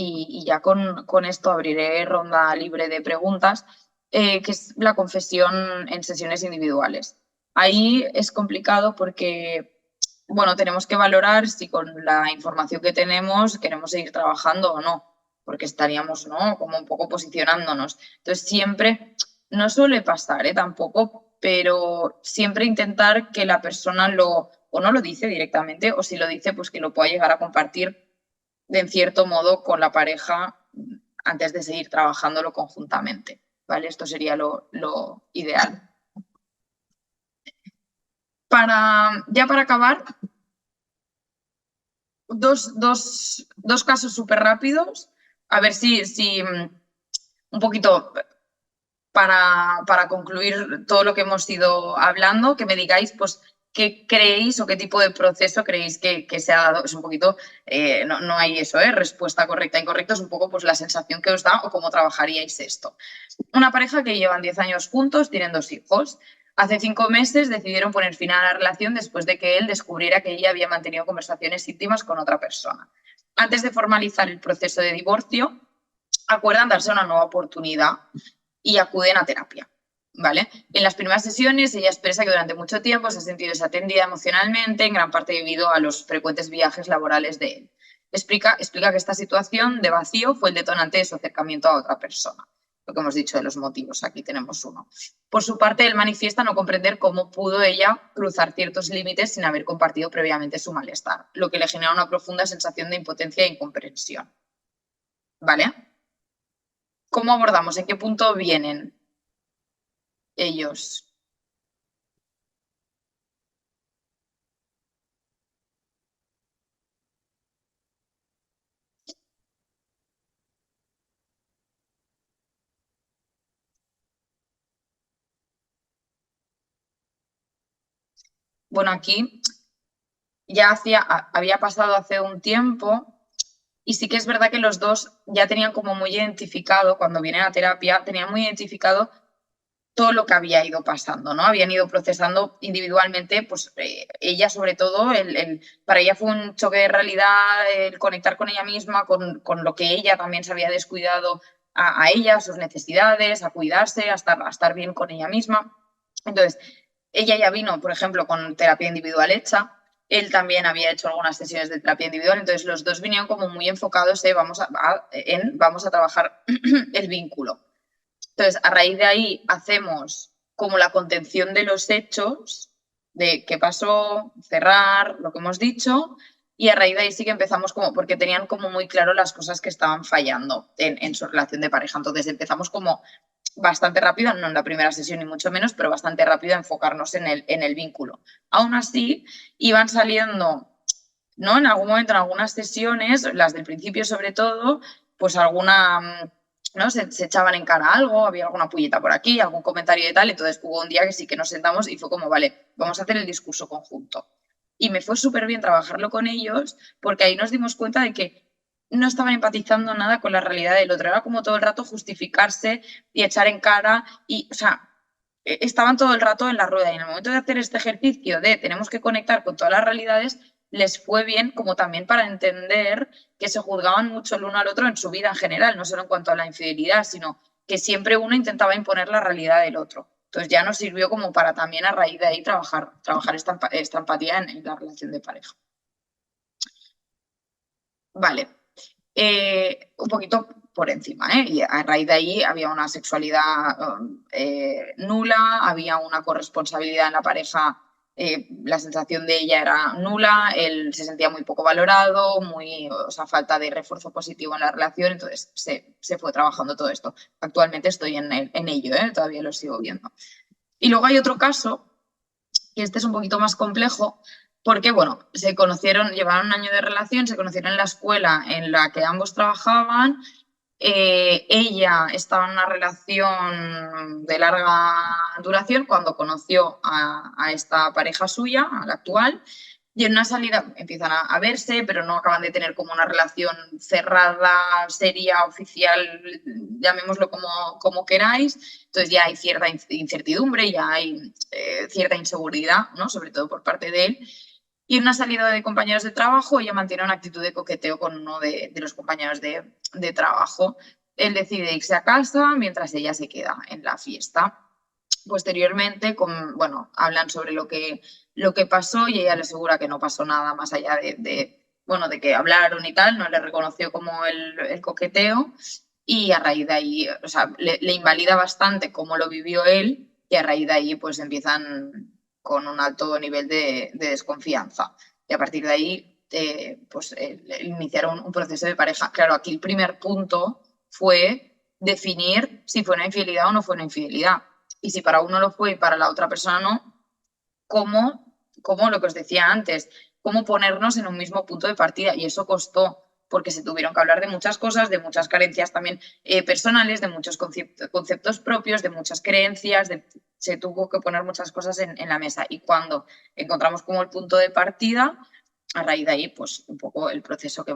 y ya con esto abriré ronda libre de preguntas, que es la confesión en sesiones individuales. Ahí es complicado porque, bueno, tenemos que valorar si con la información que tenemos queremos seguir trabajando o no, porque estaríamos, ¿no?, como un poco posicionándonos. Entonces, siempre, no suele pasar, tampoco, pero siempre intentar que la persona o no lo dice directamente, o si lo dice, pues que lo pueda llegar a compartir en cierto modo con la pareja antes de seguir trabajándolo conjuntamente, ¿vale? Esto sería lo ideal. Ya para acabar, dos casos súper rápidos, a ver si un poquito para concluir todo lo que hemos ido hablando, que me digáis, pues, qué creéis o qué tipo de proceso creéis que se ha dado. Es un poquito, no hay eso, respuesta correcta, incorrecta, es un poco pues la sensación que os da o cómo trabajaríais esto. Una pareja que llevan 10 años juntos, tienen 2 hijos. Hace 5 meses decidieron poner fin a la relación después de que él descubriera que ella había mantenido conversaciones íntimas con otra persona. Antes de formalizar el proceso de divorcio, acuerdan darse una nueva oportunidad y acuden a terapia, ¿vale? En las primeras sesiones ella expresa que durante mucho tiempo se ha sentido desatendida emocionalmente, en gran parte debido a los frecuentes viajes laborales de él. Explica que esta situación de vacío fue el detonante de su acercamiento a otra persona. Lo que hemos dicho de los motivos, aquí tenemos uno. Por su parte, él manifiesta no comprender cómo pudo ella cruzar ciertos límites sin haber compartido previamente su malestar, lo que le genera una profunda sensación de impotencia e incomprensión. ¿vale? ¿Cómo abordamos? ¿En qué punto vienen ellos? Bueno, aquí ya había pasado hace un tiempo y sí que es verdad que los dos ya tenían como muy identificado, cuando vienen a terapia, tenían muy identificado todo lo que había ido pasando, ¿no? Habían ido procesando individualmente, pues ella sobre todo, para ella fue un choque de realidad, el conectar con ella misma, con lo que ella también se había descuidado a ella, a sus necesidades, a cuidarse, a estar bien con ella misma. Entonces, ella ya vino, por ejemplo, con terapia individual hecha, él también había hecho algunas sesiones de terapia individual, entonces los dos vinieron como muy enfocados en vamos a trabajar el vínculo. Entonces, a raíz de ahí hacemos como la contención de los hechos, de qué pasó, cerrar, lo que hemos dicho, y a raíz de ahí sí que empezamos como, porque tenían como muy claro las cosas que estaban fallando en su relación de pareja. Entonces empezamos como bastante rápido, no en la primera sesión ni mucho menos, pero bastante rápido a enfocarnos en el vínculo. Aún así, iban saliendo, ¿no? En algún momento, en algunas sesiones, las del principio sobre todo, pues alguna, ¿no? Se echaban en cara algo, había alguna pullita por aquí, algún comentario y tal, entonces hubo un día que sí que nos sentamos y fue como, vale, vamos a hacer el discurso conjunto. Y me fue súper bien trabajarlo con ellos porque ahí nos dimos cuenta de que no estaban empatizando nada con la realidad del otro, era como todo el rato justificarse y echar en cara y, o sea, estaban todo el rato en la rueda y en el momento de hacer este ejercicio de tenemos que conectar con todas las realidades, les fue bien como también para entender que se juzgaban mucho el uno al otro en su vida en general, no solo en cuanto a la infidelidad, sino que siempre uno intentaba imponer la realidad del otro. Entonces ya nos sirvió como para también a raíz de ahí trabajar esta empatía en la relación de pareja. Vale, un poquito por encima, ¿eh? Y a raíz de ahí había una sexualidad nula, había una corresponsabilidad en la pareja, la sensación de ella era nula, él se sentía muy poco valorado, o sea, falta de refuerzo positivo en la relación, entonces se fue trabajando todo esto. Actualmente estoy en ello, todavía lo sigo viendo. Y luego hay otro caso, y este es un poquito más complejo, porque, bueno, se conocieron, llevaban un año de relación, se conocieron en la escuela en la que ambos trabajaban. Ella estaba en una relación de larga duración cuando conoció a esta pareja suya, a la actual, y en una salida empiezan a verse, pero no acaban de tener como una relación cerrada, seria, oficial, llamémoslo como queráis. Entonces ya hay cierta incertidumbre, ya hay cierta inseguridad, ¿no? Sobre todo por parte de él. Y en una salida de compañeros de trabajo, ella mantiene una actitud de coqueteo con uno de los compañeros de trabajo. Él decide irse a casa mientras ella se queda en la fiesta. Posteriormente, bueno, hablan sobre lo que pasó y ella le asegura que no pasó nada más allá bueno, de que hablaron y tal, no le reconoció como el coqueteo y a raíz de ahí, o sea, le invalida bastante cómo lo vivió él y a raíz de ahí pues empiezan con un alto nivel de desconfianza. Y a partir de ahí, pues iniciaron un proceso de pareja. Claro, aquí el primer punto fue definir si fue una infidelidad o no fue una infidelidad. Y si para uno lo fue y para la otra persona no, cómo lo que os decía antes, cómo ponernos en un mismo punto de partida. Y eso costó, porque se tuvieron que hablar de muchas cosas, de muchas carencias también personales, de muchos conceptos propios, de muchas creencias, se tuvo que poner muchas cosas en la mesa. Y cuando encontramos como el punto de partida, a raíz de ahí, pues un poco el proceso que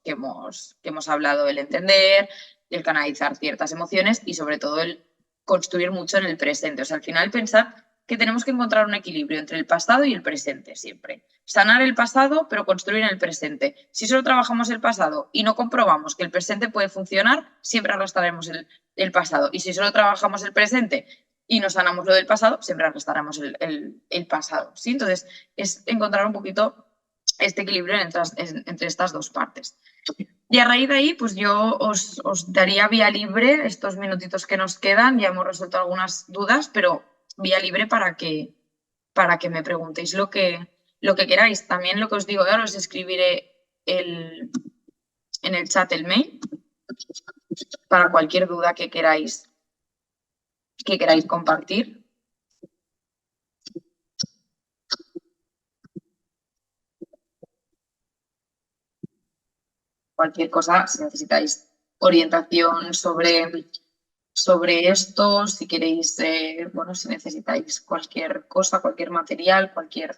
hemos hablado, el entender, el canalizar ciertas emociones y sobre todo el construir mucho en el presente. O sea, al final pensar que tenemos que encontrar un equilibrio entre el pasado y el presente siempre. Sanar el pasado, pero construir en el presente. Si solo trabajamos el pasado y no comprobamos que el presente puede funcionar, siempre arrastraremos el pasado. Y si solo trabajamos el presente y no sanamos lo del pasado, siempre arrastraremos el pasado. ¿Sí? Entonces, es encontrar un poquito este equilibrio entre estas dos partes. Y a raíz de ahí, pues yo os daría vía libre estos minutitos que nos quedan. Ya hemos resuelto algunas dudas, pero vía libre para que me preguntéis lo que queráis. También lo que os digo, ahora os escribiré en el chat el mail para cualquier duda que queráis compartir. Cualquier cosa, si necesitáis orientación sobre esto, si queréis, bueno, si necesitáis cualquier cosa, cualquier material, cualquier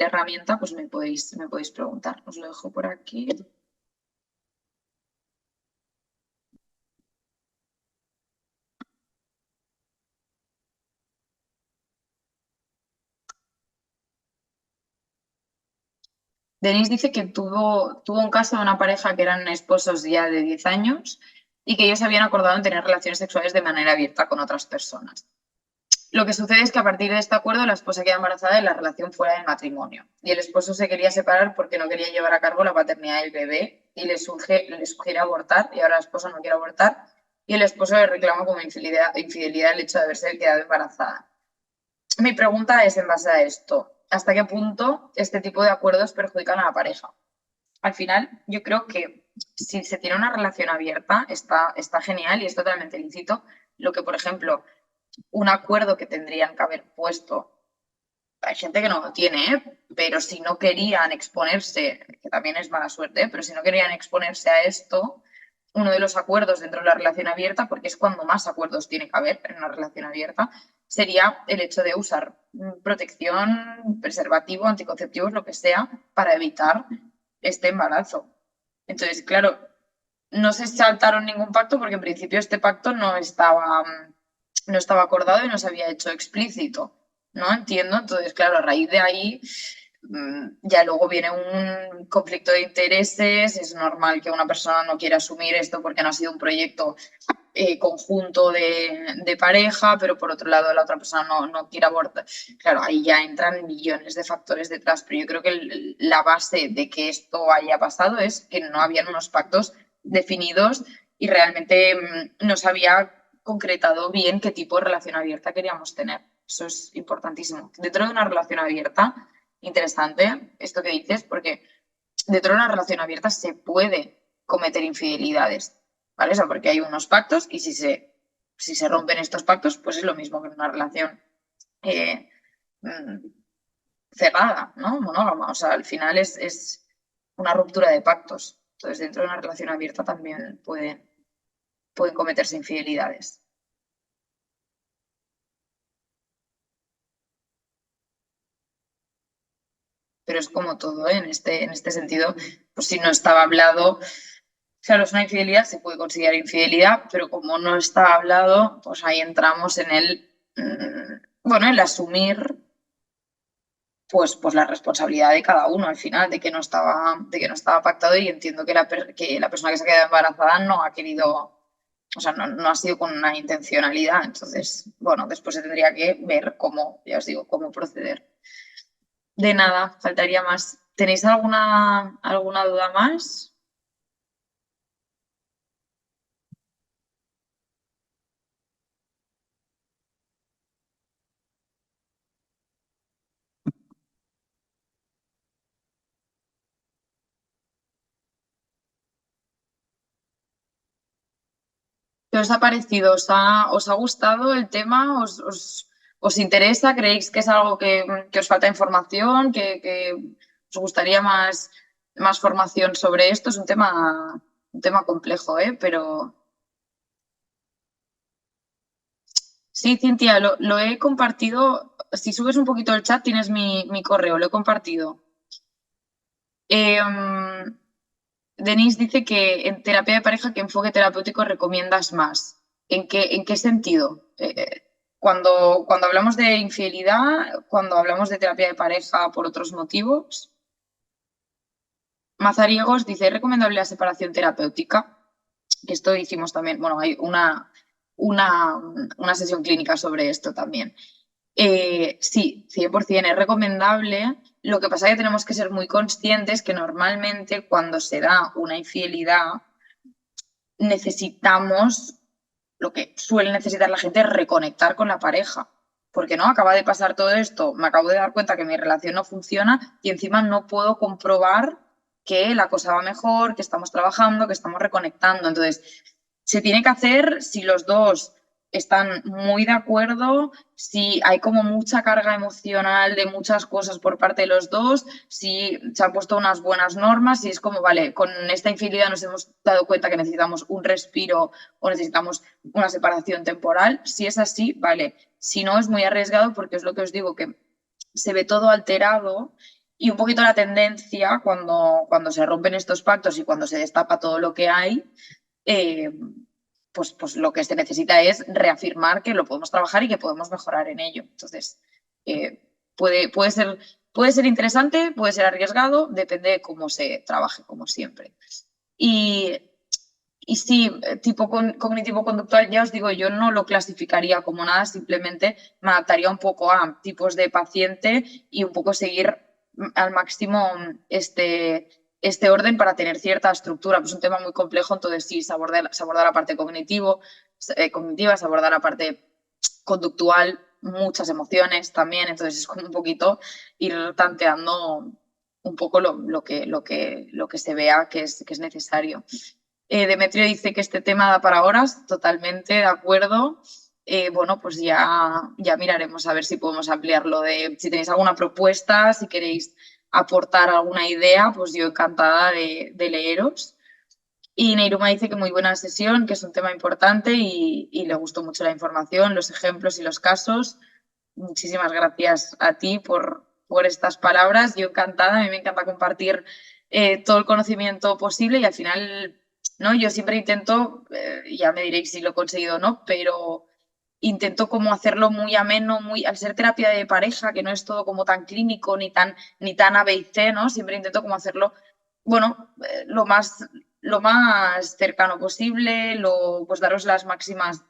herramienta, pues me podéis preguntar. Os lo dejo por aquí. Denise dice que tuvo un caso de una pareja que eran esposos ya de 10 años y que ellos habían acordado en tener relaciones sexuales de manera abierta con otras personas. Lo que sucede es que a partir de este acuerdo la esposa queda embarazada y la relación fuera del matrimonio. Y el esposo se quería separar porque no quería llevar a cargo la paternidad del bebé y le sugiere abortar y ahora la esposa no quiere abortar y el esposo le reclama como infidelidad el hecho de haberse quedado embarazada. Mi pregunta es en base a esto, ¿hasta qué punto este tipo de acuerdos perjudican a la pareja? Al final, yo creo que si se tiene una relación abierta, está genial y es totalmente lícito. Lo que, por ejemplo, un acuerdo que tendrían que haber puesto, hay gente que no lo tiene, pero si no querían exponerse, que también es mala suerte, pero si no querían exponerse a esto, uno de los acuerdos dentro de la relación abierta, porque es cuando más acuerdos tiene que haber en una relación abierta, sería el hecho de usar protección, preservativo, anticonceptivos, lo que sea, para evitar este embarazo. Entonces, claro, no se saltaron ningún pacto porque en principio este pacto no estaba acordado y no se había hecho explícito, ¿no? Entiendo. Entonces, claro, a raíz de ahí ya luego viene un conflicto de intereses, es normal que una persona no quiera asumir esto porque no ha sido un proyecto conjunto de pareja, pero por otro lado la otra persona no quiere abortar. Claro, ahí ya entran millones de factores detrás, pero yo creo que la base de que esto haya pasado es que no habían unos pactos definidos y realmente no se había concretado bien qué tipo de relación abierta queríamos tener. Eso es importantísimo. Dentro de una relación abierta, interesante esto que dices, porque dentro de una relación abierta se puede cometer infidelidades, ¿vale? O sea, porque hay unos pactos y si se rompen estos pactos, pues es lo mismo que en una relación eh, cerrada, ¿no? Monógama. O sea, al final es una ruptura de pactos. Entonces, dentro de una relación abierta también pueden cometerse infidelidades. Pero es como todo, ¿eh? En este sentido, pues si no estaba hablado, claro, es una infidelidad, se puede considerar infidelidad, pero como no está hablado, pues ahí entramos en bueno, el asumir pues la responsabilidad de cada uno al final, de que no estaba pactado y entiendo que la persona que se ha quedado embarazada no ha querido, o sea, no ha sido con una intencionalidad. Entonces, bueno, después se tendría que ver cómo, ya os digo, cómo proceder. De nada, faltaría más. ¿Tenéis alguna duda más? ¿Qué os ha parecido? ¿Os ha gustado el tema? ¿Os interesa? ¿Creéis que es algo que os falta información? ¿Que os gustaría más formación sobre esto? Es un tema complejo, ¿eh? Pero sí, Cintia, lo he compartido. Si subes un poquito el chat, tienes mi correo, lo he compartido. Denise dice que en terapia de pareja, ¿qué enfoque terapéutico recomiendas más? ¿En qué sentido? Cuando hablamos de infidelidad, cuando hablamos de terapia de pareja por otros motivos. Mazariegos dice, ¿es recomendable la separación terapéutica? Esto hicimos también, bueno, hay una sesión clínica sobre esto también. Sí, 100% es recomendable. Lo que pasa es que tenemos que ser muy conscientes que normalmente cuando se da una infidelidad necesitamos, lo que suele necesitar la gente es reconectar con la pareja. Porque no, acaba de pasar todo esto, me acabo de dar cuenta que mi relación no funciona y encima no puedo comprobar que la cosa va mejor, que estamos trabajando, que estamos reconectando. Entonces, se tiene que hacer si los dos están muy de acuerdo, si hay como mucha carga emocional de muchas cosas por parte de los dos, si se han puesto unas buenas normas, si es como, vale, con esta infidelidad nos hemos dado cuenta que necesitamos un respiro o necesitamos una separación temporal. Si es así, vale. Si no, es muy arriesgado porque es lo que os digo, que se ve todo alterado y un poquito la tendencia cuando se rompen estos pactos y cuando se destapa todo lo que hay, eh, pues lo que se necesita es reafirmar que lo podemos trabajar y que podemos mejorar en ello. Entonces, puede ser interesante, puede ser arriesgado, depende de cómo se trabaje, como siempre. Y sí, tipo cognitivo-conductual, ya os digo, yo no lo clasificaría como nada, simplemente me adaptaría un poco a tipos de paciente y un poco seguir al máximo este orden para tener cierta estructura. Pues es un tema muy complejo, entonces sí, se aborda la parte cognitiva, se aborda la parte conductual, muchas emociones también, entonces es como un poquito ir tanteando un poco lo que se vea que es necesario. Demetrio dice que este tema da para horas, totalmente de acuerdo. Bueno, pues ya miraremos a ver si podemos ampliarlo. Si tenéis alguna propuesta, si queréis aportar alguna idea, pues yo encantada de leeros. Y Neiruma dice que muy buena sesión, que es un tema importante y le gustó mucho la información, los ejemplos y los casos. Muchísimas gracias a ti por estas palabras. Yo encantada, a mí me encanta compartir todo el conocimiento posible y al final, ¿no? Yo siempre intento, ya me diréis si lo he conseguido o no, pero intento como hacerlo muy ameno, al ser terapia de pareja, que no es todo como tan clínico ni tan A, B y C, ¿no? Siempre intento como hacerlo, bueno, lo más cercano posible, pues daros las máximas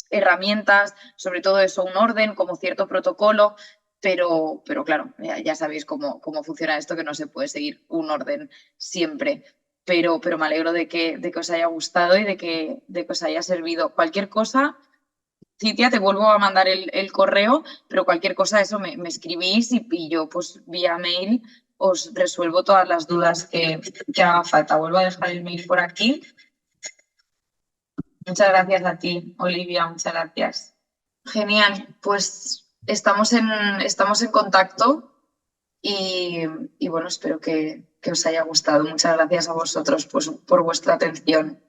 herramientas, sobre todo eso, un orden, como cierto protocolo, pero claro, ya sabéis cómo funciona esto, que no se puede seguir un orden siempre. Pero me alegro de que os haya gustado y de que os haya servido. Cualquier cosa, Cintia, te vuelvo a mandar el correo, pero cualquier cosa, eso me escribís y yo pues vía mail os resuelvo todas las dudas que haga falta. Vuelvo a dejar el mail por aquí. Muchas gracias a ti, Olivia, muchas gracias. Genial, pues estamos en contacto y bueno, espero que os haya gustado. Muchas gracias a vosotros pues, por vuestra atención.